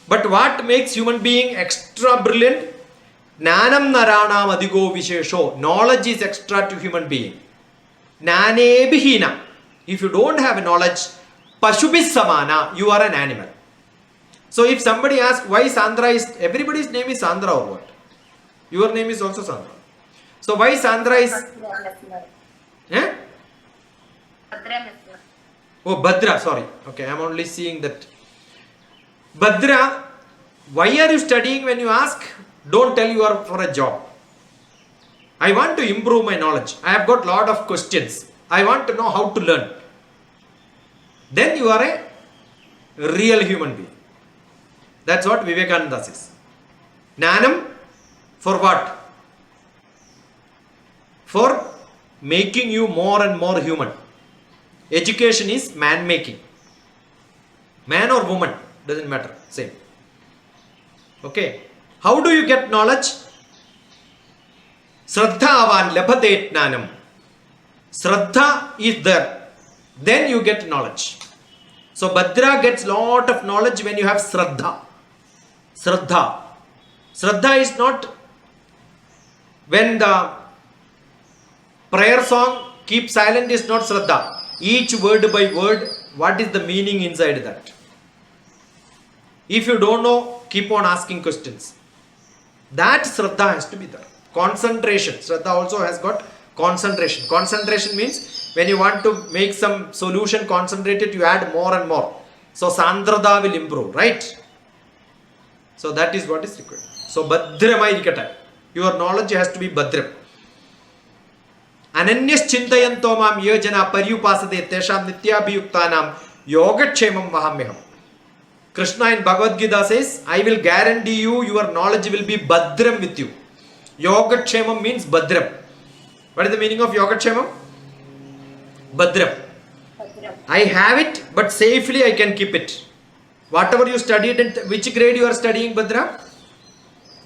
But what makes human being extra brilliant? Nanam naranam adigo vishesho. Knowledge is extra to human being. Nane bihina. If you don't have knowledge, pashubis samana, you are an animal. So if somebody asks why Sandra is, everybody's name is Sandra or what? Your name is also Sandra. So why Sandra is... Eh? Oh, Bhadra, sorry. Okay, I am only seeing that. Bhadra, why are you studying? When you ask, don't tell you are for a job. I want to improve my knowledge. I have got lot of questions. I want to know how to learn. Then you are a real human being. That's what Vivekananda says. Jnanam for what? For making you more and more human. Education is man-making. Man or woman, doesn't matter, same. Okay. How do you get knowledge? Shraddhavan labhate jnanam. Shraddha is there. Then you get knowledge. So Bhadra gets lot of knowledge when you have Shraddha. Shraddha. Shraddha is not when the prayer song keep silent is not Shraddha. Each word by word, what is the meaning inside that? If you don't know, keep on asking questions. That Shraddha has to be there. Concentration. Shraddha also has got concentration. Concentration means when you want to make some solution concentrated, you add more and more. So Sandrada will improve, right? So that is what is required. So Bhadramai. Your knowledge has to be Bhadram. Ananyas chintayanto mam yojana paryupasade tesham nityabhiyuktanam yogakshemam vahamyaham. Krishna in Bhagavad Gita says, I will guarantee you, your knowledge will be Bhadram with you. Yogatkshamam means Bhadram. What is the meaning of Yogatkshamam? Bhadram. I have it, but safely I can keep it. Whatever you studied, in which grade you are studying, Bhadra?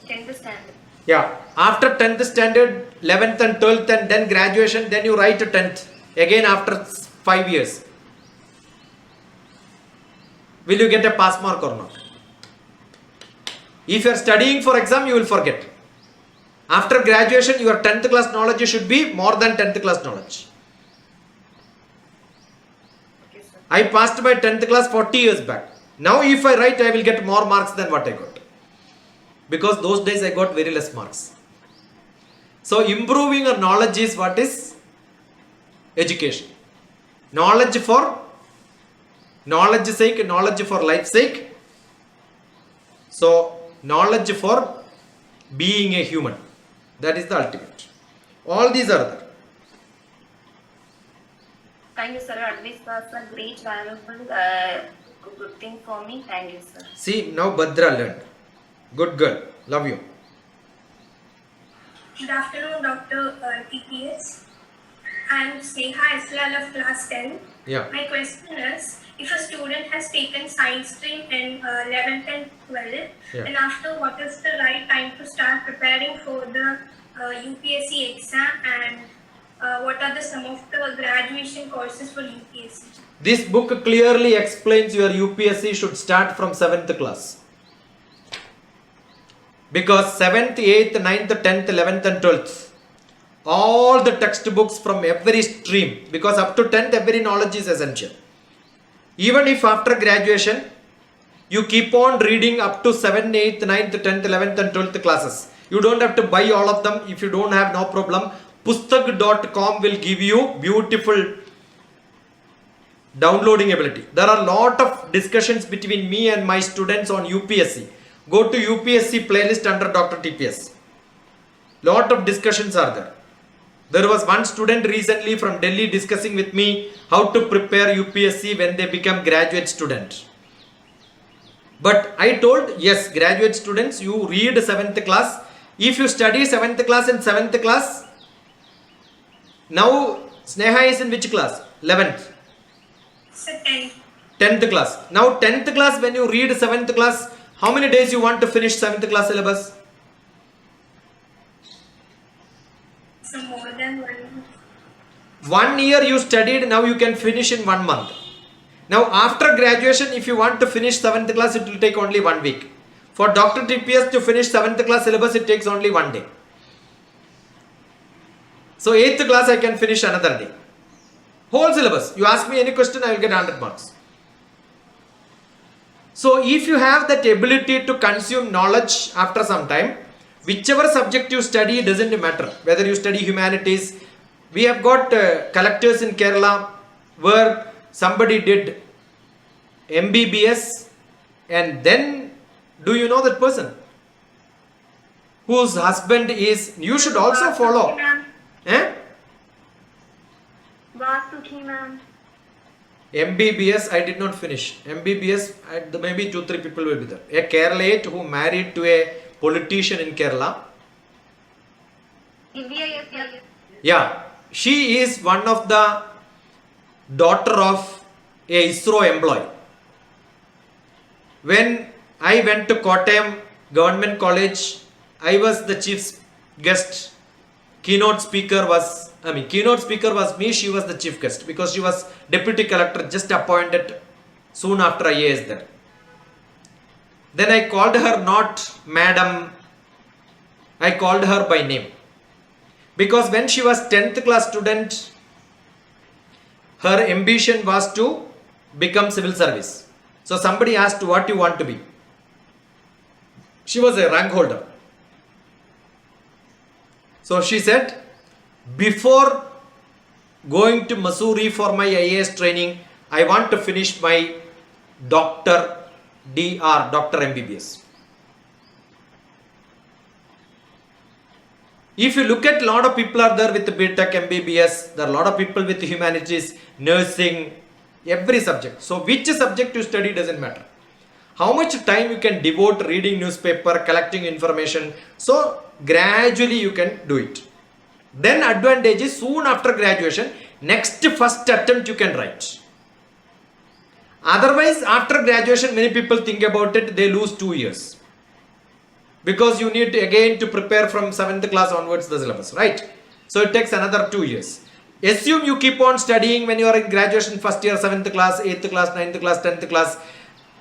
10th standard. Yeah. After 10th standard, 11th and 12th, and then graduation, then you write to 10th. Again after 5 years. Will you get a pass mark or not? If you are studying for exam, you will forget. After graduation, your 10th class knowledge should be more than 10th class knowledge. Okay, sir. I passed my 10th class 40 years back. Now if I write, I will get more marks than what I got. Because those days I got very less marks. So improving our knowledge is what is? Education. Knowledge for knowledge sake, knowledge for life sake. So knowledge for being a human. That is the ultimate. All these are there. Thank you, sir. Advice was a great, valuable, good thing for me. Thank you, sir. See, now Bhadra learned. Good girl. Love you. Good afternoon, Dr. TPS. I am Sneha SLL of class 10. Yeah. My question is, if a student has taken science stream in 11th and 12th, Yeah. then after what is the right time to start preparing for the UPSC exam, and what are some of the graduation courses for UPSC? This book clearly explains your UPSC should start from 7th class. Because 7th, 8th, 9th, 10th, 11th and 12th, all the textbooks from every stream, because up to 10th every knowledge is essential. Even if after graduation, you keep on reading up to 7th, 8th, 9th, 10th, 11th and 12th classes. You don't have to buy all of them. If you don't have, no problem. Pustak.com will give you beautiful downloading ability. There are a lot of discussions between me and my students on UPSC. Go to UPSC playlist under DrTPS. Lot of discussions are there. There was one student recently from Delhi discussing with me how to prepare UPSC when they become graduate student. But I told, yes, graduate students, you read 7th class. If you study 7th class and 7th class, now Sneha is in which class? 11th. So 10th. 10th class. Now 10th class, when you read 7th class, how many days you want to finish 7th class syllabus? So more than 1 month. 1 year you studied, now you can finish in 1 month. Now after graduation, if you want to finish 7th class, it will take only 1 week. For DrTPS to finish 7th class syllabus, it takes only 1 day. So 8th class I can finish another day. Whole syllabus. You ask me any question, I will get 100 marks. So if you have that ability to consume knowledge after some time, whichever subject you study, doesn't matter. Whether you study humanities, we have got collectors in Kerala where somebody did MBBS, and then do you know that person whose husband is, you should also follow. Eh? Vasuki, ma'am. MBBS I did not finish. MBBS maybe 2-3 people will be there. A Keralite who married to a politician in Kerala. Yes. Yeah, she is one of the daughter of a ISRO employee. When I went to Kottayam Government College, I was the chief guest. Keynote speaker was me, she was the chief guest because she was deputy collector just appointed soon after IAS there. Then I called her not madam, I called her by name. Because when she was 10th class student, her ambition was to become civil service. So somebody asked, what you want to be? She was a rank holder. So she said, before going to Missouri for my IAS training, I want to finish my Doctor MBBS. If you look at a lot of people are there with BTech MBBS, there are a lot of people with humanities, nursing, every subject. So which subject you study doesn't matter. how much time you can devote reading newspaper, collecting information. So gradually you can do it. Then advantage is soon after graduation, next first attempt you can write. Otherwise, after graduation, many people think about it, they lose 2 years. Because you need to, again to prepare from 7th class onwards the syllabus, right? So it takes another 2 years. Assume you keep on studying when you are in graduation first year, 7th class, 8th class, 9th class, 10th class,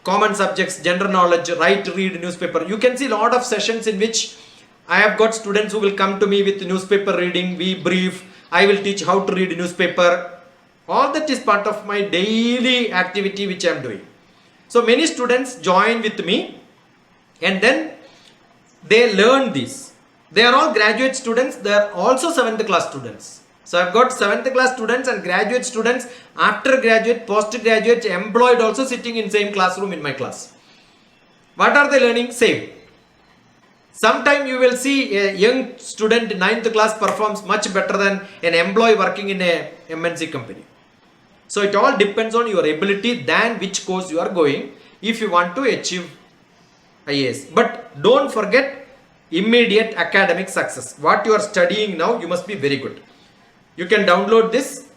common subjects, general knowledge, write, read newspaper. You can see a lot of sessions in which I have got students who will come to me with newspaper reading, we brief, I will teach how to read newspaper. All that is part of my daily activity which I am doing. So many students join with me and then they learn this. They are all graduate students, they are also 7th class students. So I've got 7th class students and graduate students, after graduate, postgraduate, employed also sitting in same classroom in my class. What are they learning? Same. Sometime you will see a young student in 9th class performs much better than an employee working in a MNC company. So it all depends on your ability than which course you are going if you want to achieve IAS. But don't forget immediate academic success. What you are studying now, you must be very good. You can download this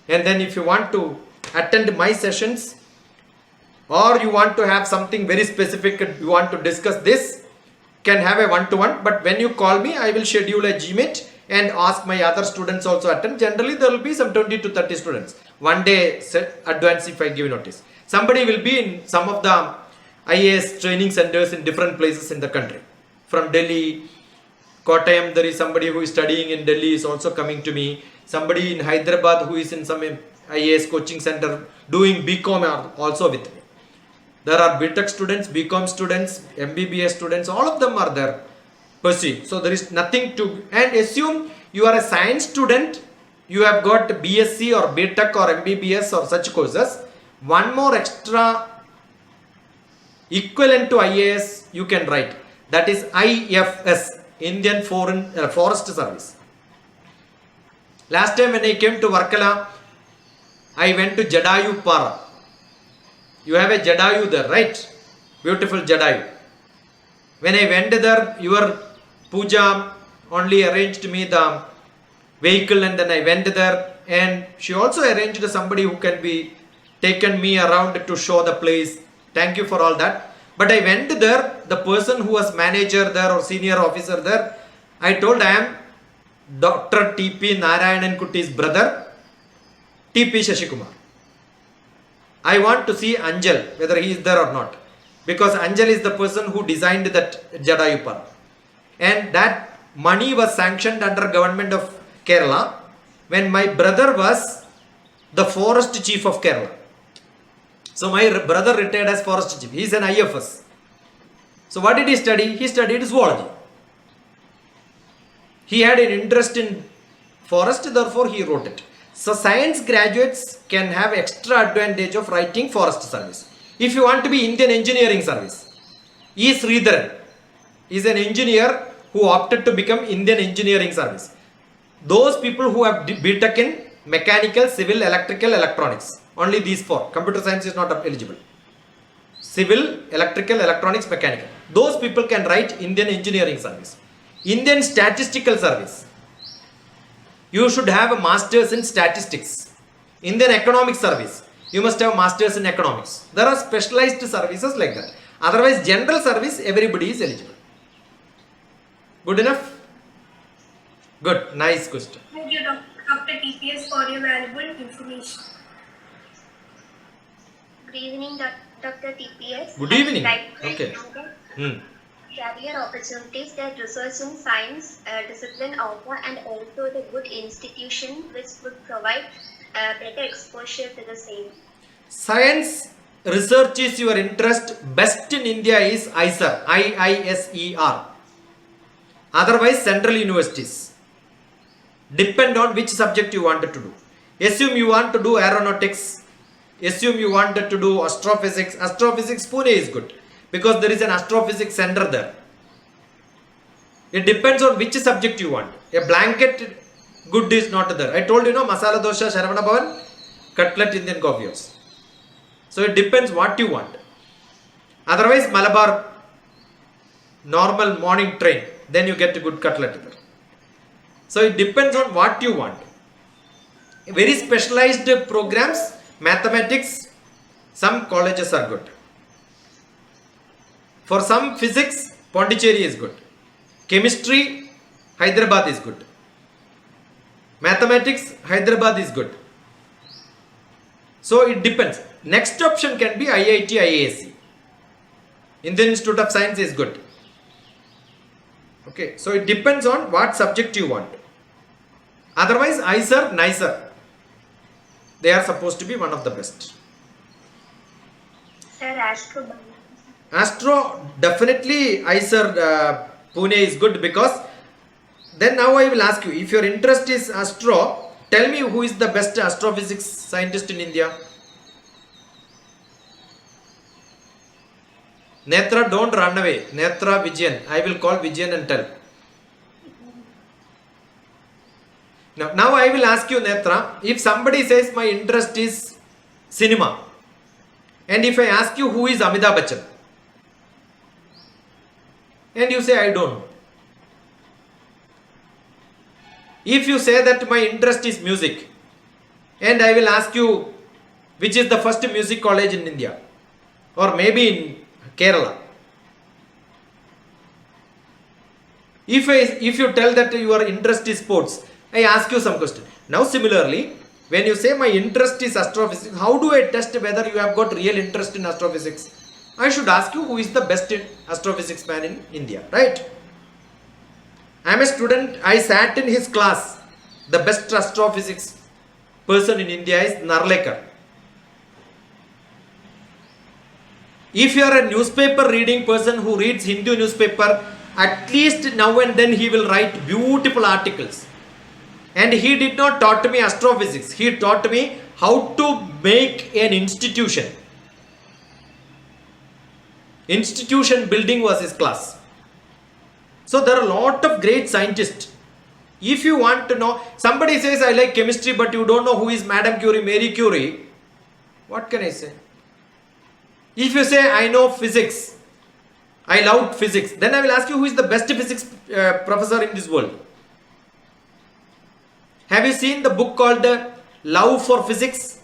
and then if you want to attend my sessions or you want to have something very specific, you want to discuss this, can have a one-to-one, but when you call me, I will schedule a GMeet and ask my other students also attend. Generally, there will be some 20 to 30 students. One day advance if I give notice. Somebody will be in some of the IAS training centers in different places in the country. From Delhi, Kottayam, there is somebody who is studying in Delhi is also coming to me. Somebody in Hyderabad who is in some IAS coaching center doing BCom are also with me. There are BTech students, BCom students, MBBS students, all of them are there. Pursue. So there is nothing to, and assume you are a science student, you have got BSc or BTech or MBBS or such courses. One more extra equivalent to IAS you can write. That is IFS, Indian Forest Service. Last time when I came to Varkala, I went to Jadayu Para. You have a Jadayu there, right? Beautiful Jadayu. When I went there, your Puja only arranged me the vehicle and then I went there and she also arranged somebody who can be taken me around to show the place. Thank you for all that. But I went there, the person who was manager there or senior officer there, I told I am DrTP Narayanan Kutti's brother, TP Shashikumar. I want to see Anjal, whether he is there or not. Because Anjal is the person who designed that Jadayupara. And that money was sanctioned under government of Kerala when my brother was the forest chief of Kerala. So my brother retired as forest chief. He is an IFS. So what did he study? He studied zoology. He had an interest in forest, therefore he wrote it. So science graduates can have extra advantage of writing forest service. If you want to be Indian Engineering Service, E. Sridharan is an engineer who opted to become Indian Engineering Service. Those people who have BTech in mechanical, civil, electrical, electronics, only these four. Computer science is not eligible. Civil, electrical, electronics, mechanical. Those people can write Indian Engineering Service. Indian Statistical Service. You should have a master's in statistics. Indian Economic Service. You must have masters in economics. There are specialized services like that. Otherwise, general service, everybody is eligible. Good enough? Good. Nice question. Thank you, Dr. TPS, for your valuable information. Good evening, Dr. TPS. Good evening. Okay. Career opportunities that research in science discipline offer, and also the good institution which would provide better exposure to the same. Science research is your interest. Best in India is IISER, IISER. Otherwise, central universities. Depend on which subject you wanted to do. Assume you want to do aeronautics. Assume you wanted to do astrophysics. Astrophysics, Pune is good, because there is an astrophysics center there. It depends on which subject you want. A blanket good is not there. I told you, masala dosha, Sharavana Bhavan, cutlet, Indian coffee house. So it depends what you want. Otherwise, Malabar normal morning train, then you get a good cutlet there. So it depends on what you want. Very specialized programs, mathematics, some colleges are good. For some physics, Pondicherry is good. Chemistry, Hyderabad is good. Mathematics, Hyderabad is good. So it depends. Next option can be IIT, IASC. Indian Institute of Science is good. Okay, so it depends on what subject you want. Otherwise, ISER, NISER, they are supposed to be one of the best. Sir, Astro, definitely ISER Pune is good, because then now I will ask you, if your interest is astro, tell me who is the best astrophysics scientist in India. Netra, don't run away. Netra, Vijayan. I will call Vijayan and tell. Now I will ask you, Netra, if somebody says my interest is cinema, and if I ask you who is Amitabh Bachchan, and you say I don't know. If you say that my interest is music, and I will ask you which is the first music college in India, or maybe in Kerala. If you tell that your interest is sports, I ask you some question. Now similarly, when you say my interest is astrophysics, how do I test whether you have got real interest in astrophysics? I should ask you who is the best astrophysics man in India, right? I am a student, I sat in his class. The best astrophysics person in India is Narlekar. If you are a newspaper reading person who reads Hindu newspaper, at least now and then he will write beautiful articles. And he did not taught me astrophysics. He taught me how to make an institution. Institution building was his class. So there are a lot of great scientists. If you want to know, somebody says I like chemistry but you don't know who is Madame Curie, Marie Curie. What can I say? If you say I know physics, I love physics, then I will ask you who is the best physics professor in this world. Have you seen the book called Love for Physics?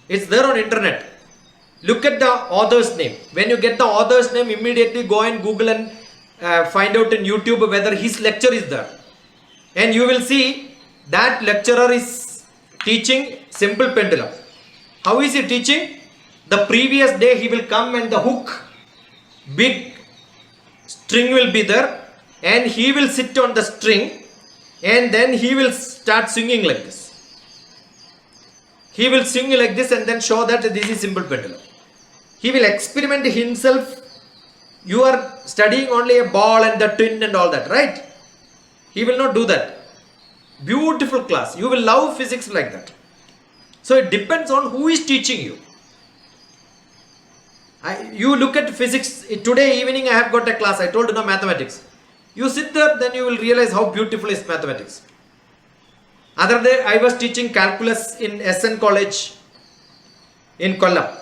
It's there on internet. Look at the author's name. When you get the author's name, immediately go and Google and find out in YouTube whether his lecture is there. And you will see that lecturer is teaching simple pendulum. How is he teaching? The previous day he will come and the hook, big string will be there, and he will sit on the string and then he will start singing like this. He will sing like this and then show that this is simple pendulum. He will experiment himself. You are studying only a ball and the twin and all that, right? He will not do that. Beautiful class. You will love physics like that. So it depends on who is teaching you. You look at physics. Today evening I have got a class. I told you, mathematics. You sit there, then you will realize how beautiful is mathematics. Other day I was teaching calculus in SN College in Kollam.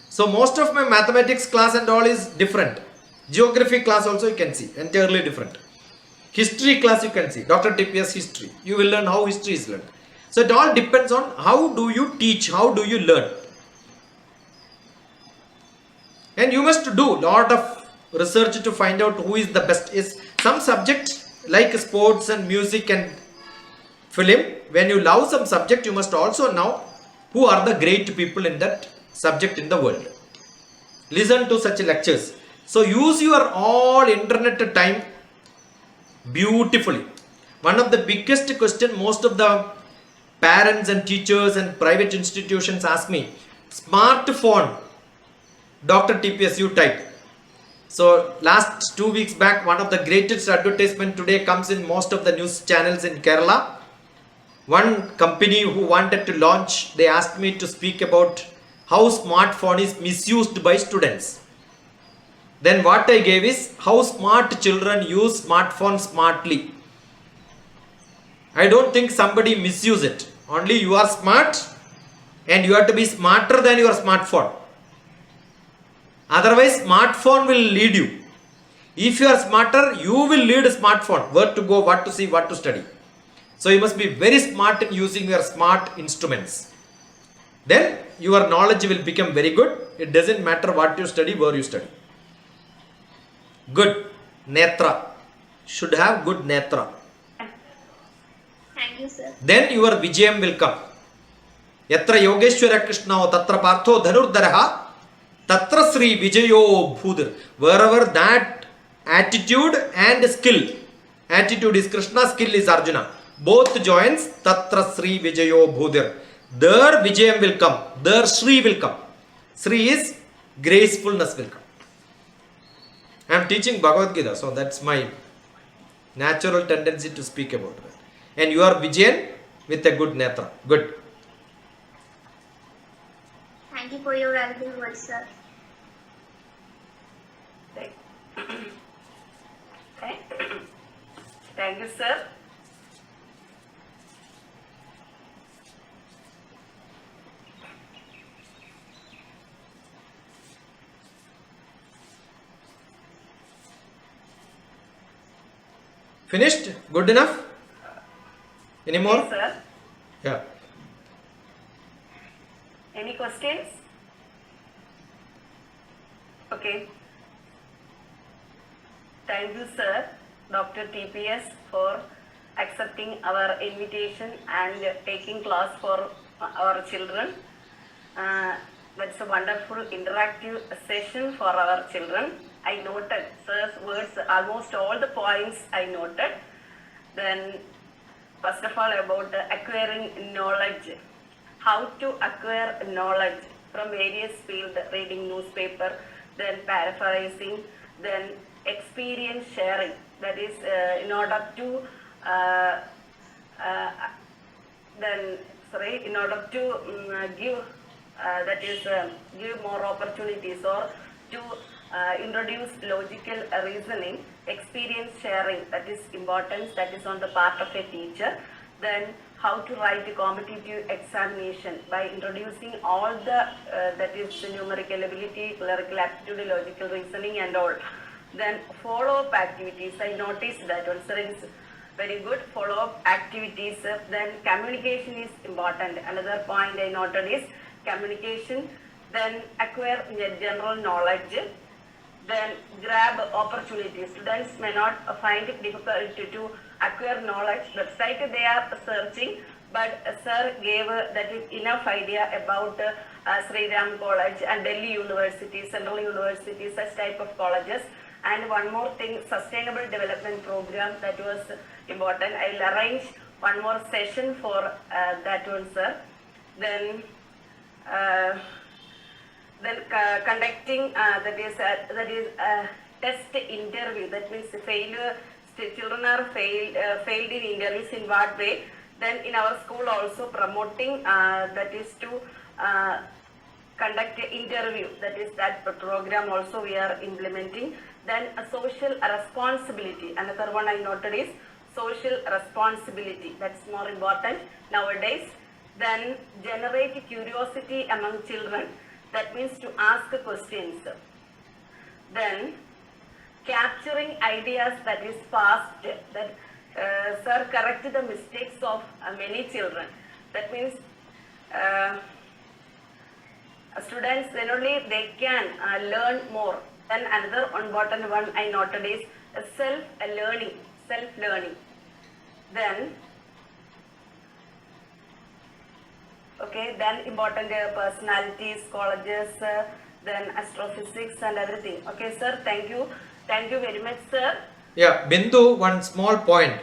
So most of my mathematics class and all is different. Geography class also you can see, entirely different. History class you can see, DrTPS history. You will learn how history is learned. So it all depends on how do you teach, how do you learn. And you must do a lot of research to find out who is the best. Is some subject like sports and music and film. When you love some subject, you must also know who are the great people in that subject in the world. Listen to such lectures. So use your all internet time beautifully. One of the biggest question most of the parents and teachers and private institutions ask me, smartphone, DrTPS you type. So last 2 weeks back, one of the greatest advertisement today comes in most of the news channels in Kerala. One company who wanted to launch, they asked me to speak about how smartphone is misused by students. Then what I gave is how smart children use smartphone smartly. I don't think somebody misuse it. Only you are smart And you have to be smarter than your smartphone. Otherwise, smartphone will lead you. If you are smarter, you will lead a smartphone. Where to go, what to see, what to study. So you must be very smart in using your smart instruments. Then your knowledge will become very good. It doesn't matter what you study, where you study. Good. Netra. Should have good netra. Thank you, sir. Then your Vijayam will come. Yatra Yogeshwara Krishnao Tatra Partho Dhanurdaraha Tatra Sri Vijayo Bhudir. Wherever that attitude and skill, attitude is Krishna, skill is Arjuna, both joins, Tatra Sri Vijayo Bhudir. There Vijayam will come. There Sri will come. Sri is gracefulness will come. I am teaching Bhagavad Gita, so that's my natural tendency to speak about that. And you are Vijayan with a good netra. Good. Thank you for your valuable words, sir. Thank you, sir. Finished? Good enough? Any more? Yes, sir. Yeah. Any questions? Okay. Thank you, sir, Dr. TPS, for accepting our invitation and taking class for our children. That's a wonderful interactive session for our children. I noted sir's words, almost all the points I noted. Then, first of all, about acquiring knowledge. How to acquire knowledge from various fields, reading newspaper, then paraphrasing, then experience sharing. That is in order to give more opportunities, or to introduce logical reasoning, experience sharing, that is important, that is on the part of a teacher. Then how to write a competitive examination by introducing all the that is numerical ability, clerical aptitude, logical reasoning and all. Then follow-up activities, I noticed that also is very good. Follow-up activities. Then communication is important. Another point I noted is communication. Then acquire general knowledge. Then grab opportunities. Students may not find it difficult to acquire knowledge. Website they are searching, but sir gave that is enough idea about Sri Ram College and Delhi University, Central University, such type of colleges. And one more thing, sustainable development program, that was important. I'll arrange one more session for that one, sir. Then conducting that is test interview. That means failure. Children are failed in interviews in what way? Then in our school also promoting that is to conduct an interview. That is that program also we are implementing. Then a social responsibility. Another one I noted is social responsibility. That's more important nowadays. Then generate curiosity among children. That means to ask questions. Then capturing ideas, that is fast. That sir correct the mistakes of many children. That means students, then only they can learn more. Then another important one I noted is self-learning. Then okay, then important personalities, colleges, then astrophysics and everything. Okay, sir, thank you very much, sir. Yeah, Bindu, one small point.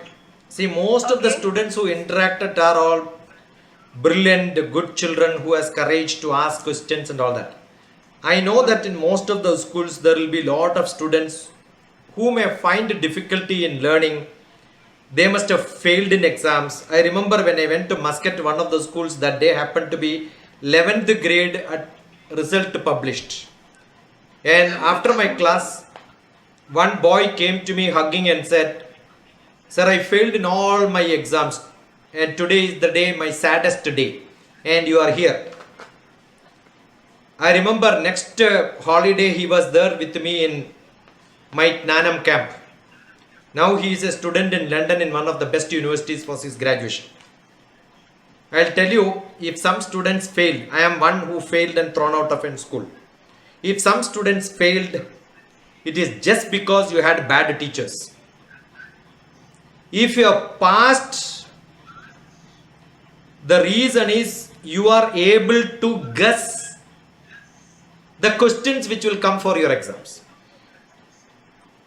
See, most of the students who interacted are all brilliant, good children who has courage to ask questions and all that. I know that in most of the schools there will be a lot of students who may find difficulty in learning. They must have failed in exams. I remember when I went to Muscat, one of the schools, that day happened to be 11th grade at result published. And after my class, one boy came to me hugging and said, "Sir, I failed in all my exams and today is the day, my saddest day, and you are here." I remember next holiday he was there with me in my Nanam camp. Now he is a student in London in one of the best universities for his graduation. I'll tell you, if some students fail, I am one who failed and thrown out of in school. If some students failed, it is just because you had bad teachers. If you have passed, the reason is you are able to guess the questions which will come for your exams.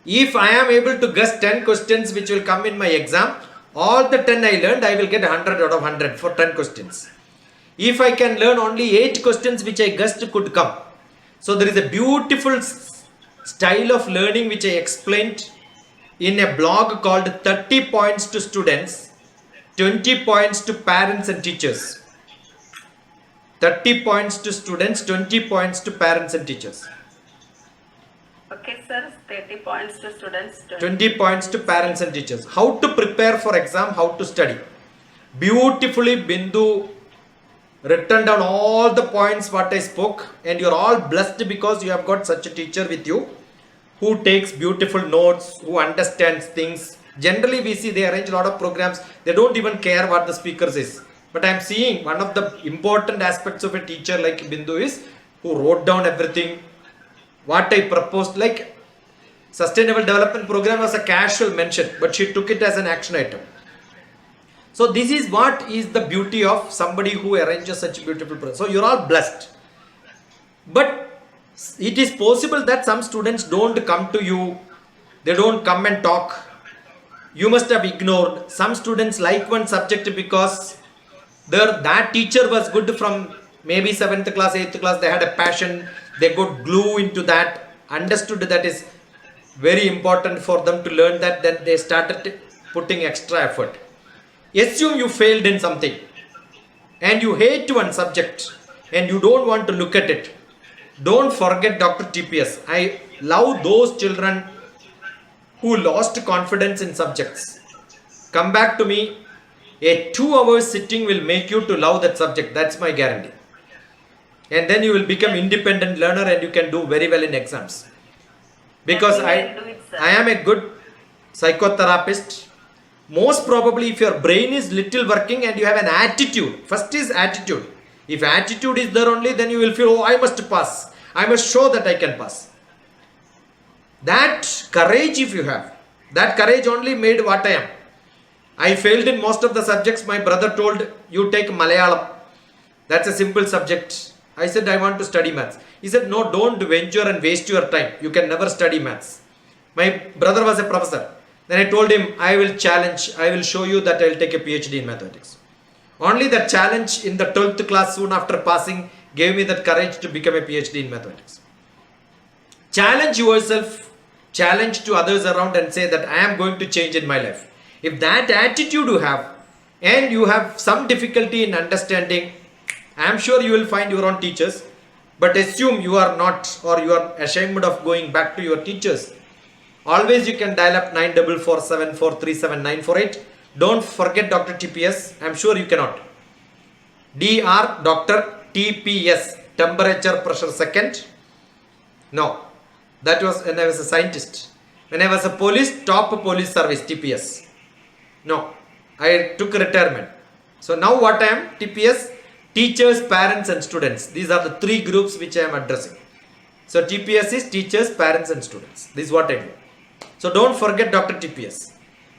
If I am able to guess 10 questions which will come in my exam, all the 10 I learned, I will get 100 out of 100 for 10 questions. If I can learn only 8 questions which I guessed could come. So there is a beautiful style of learning which I explained in a blog called 30 points to students, 20 points to parents and teachers. 30 points to students, 20 points to parents and teachers. Okay, sir. 30 points to students. 20 points to parents and teachers. How to prepare for exam, how to study. Beautifully Bindu written down all the points what I spoke, and you are all blessed because you have got such a teacher with you who takes beautiful notes, who understands things. Generally we see they arrange a lot of programs, they don't even care what the speaker says. But I am seeing one of the important aspects of a teacher like Bindu is who wrote down everything, what I proposed. Like Sustainable Development Program was a casual mention, but she took it as an action item. So this is what is the beauty of somebody who arranges such a beautiful program. So you are all blessed. But it is possible that some students don't come to you, they don't come and talk. You must have ignored. Some students like one subject because that teacher was good from maybe 7th class, 8th class, they had a passion, they got glue into that, understood that is very important for them to learn that, then they started putting extra effort. Assume you failed in something and you hate one subject and you don't want to look at it. Don't forget DrTPS. I love those children who lost confidence in subjects. Come back to me. A 2 hours sitting will make you to love that subject. That's my guarantee. And then you will become independent learner and you can do very well in exams. Because I am a good psychotherapist. Most probably if your brain is little working and you have an attitude. First is attitude. If attitude is there only, then you will feel, oh, I must pass. I must show that I can pass. That courage if you have. That courage only made what I am. I failed in most of the subjects. My brother told, you take Malayalam. That's a simple subject. I said, I want to study maths. He said, no, don't venture and waste your time. You can never study maths. My brother was a professor. Then I told him, I will challenge. I will show you that I will take a PhD in mathematics. Only the challenge in the 12th class soon after passing gave me that courage to become a PhD in mathematics. Challenge yourself. Challenge to others around and say that I am going to change in my life. If that attitude you have and you have some difficulty in understanding, I am sure you will find your own teachers. But assume you are not, or you are ashamed of going back to your teachers. Always you can dial up 9447437948. Don't forget DrTPS. I am sure you cannot. DrTPS. Temperature, pressure, second. No. That was when I was a scientist. When I was a police, top police service, TPS. No. I took retirement. So now what I am? TPS. Teachers, parents and students. These are the 3 groups which I am addressing. So TPS is teachers, parents and students. This is what I do. So don't forget DrTPS.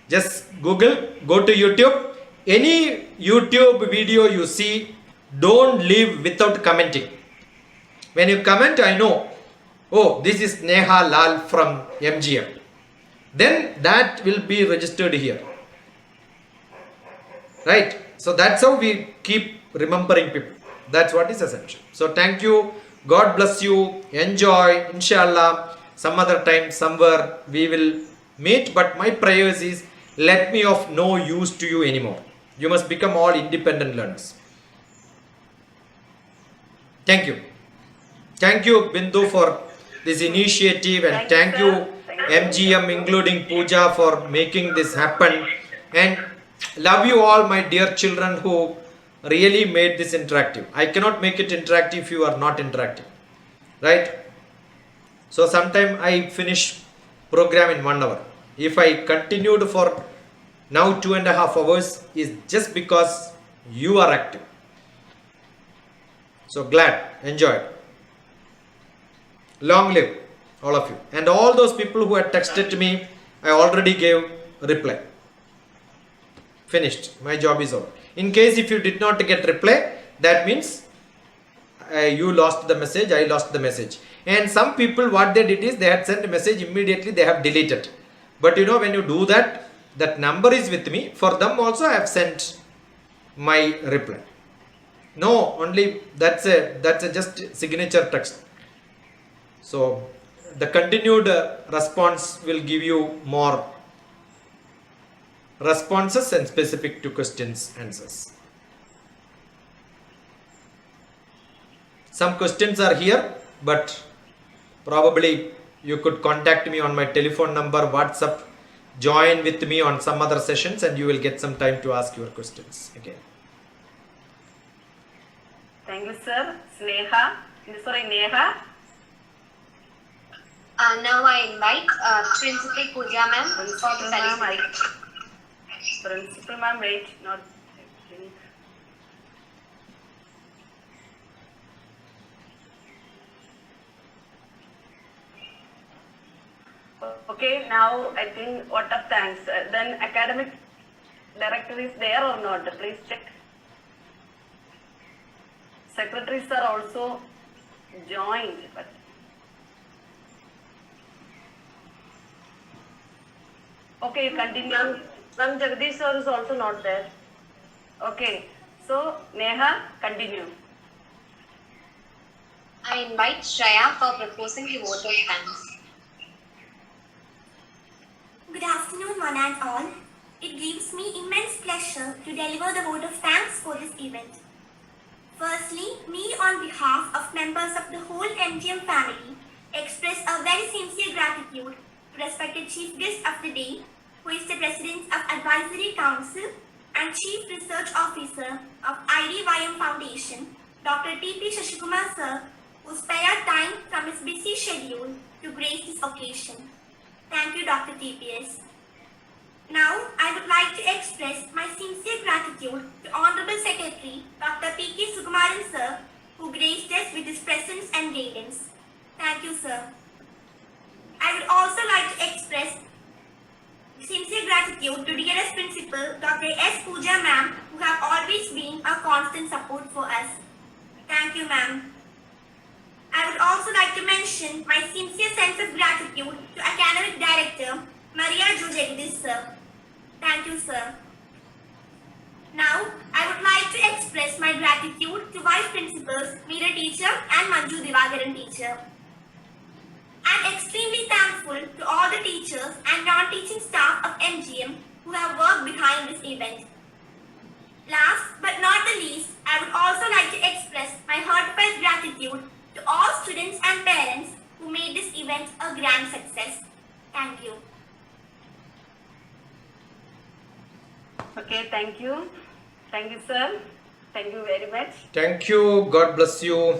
Just Google, go to YouTube. Any YouTube video you see, don't leave without commenting. When you comment, I know, oh, this is Neha Lal from MGM. Then that will be registered here. Right? So that's how we keep remembering people. That's what is essential. So thank you. God bless you. Enjoy. Inshallah. Some other time, somewhere we will meet. But my prayers is, let me of no use to you anymore. You must become all independent learners. Thank you. Thank you, Bindu, for this initiative, and thank you, MGM, including Pooja, for making this happen. And love you all, my dear children, who really made this interactive. I cannot make it interactive if you are not interactive. right? So sometime I finish program in 1 hour. If I continued for now 2.5 hours, is just because you are active. So glad, enjoy. Long live all of you. And all those people who had texted me, I already gave reply. Finished. My job is over. In case if you did not get reply, that means you lost the message, I lost the message. And some people, what they did is they had sent a message immediately, they have deleted. But you know, when you do that, that number is with me. For them also I have sent my reply. No, only that's a just signature text. So the continued response will give you more responses and specific to questions answers. Some questions are here, but probably you could contact me on my telephone number, WhatsApp, join with me on some other sessions, and you will get some time to ask your questions again. Thank you, sir. Neha. Now I invite Principal Pooja ma'am for the celebration. Principal ma'am, wait, not. Okay, now I think what of thanks. Then academic director is there or not? Please check. Secretaries are also joined, but okay, continue. Ma'am, Jagdish sir is also not there. Okay, so Neha, continue. I invite Shreya for proposing the vote of thanks. Good afternoon, one and all. It gives me immense pleasure to deliver the vote of thanks for this event. Firstly, me on behalf of members of the whole MGM family express a very sincere gratitude to respected Chief Guest of the Day, who is the President of Advisory Council and Chief Research Officer of IDYM Foundation, Dr. T.P. Shashikumar sir, who spared time from his busy schedule to grace this occasion. Thank you, Dr. TPS. Now, I would like to express my sincere gratitude to Honorable Secretary Dr. P.K. Sukumaran sir, who graced us with his presence and guidance. Thank you, sir. I would also like to express sincere gratitude to DLS Principal Dr. S. Pooja ma'am, who have always been a constant support for us. Thank you, ma'am. I would also like to mention my sincere sense of gratitude to Academic Director Maria Jo Jagdish sir. Thank you, sir. Now, I would like to express my gratitude to Vice Principals Meera teacher and Manju Divagaran teacher. I am extremely thankful to all the teachers and non-teaching staff of MGM who have worked behind this event. Last but not the least, I would also like to express my heartfelt gratitude to all students and parents who made this event a grand success. Thank you. Okay, thank you. Thank you, sir. Thank you very much. Thank you. God bless you.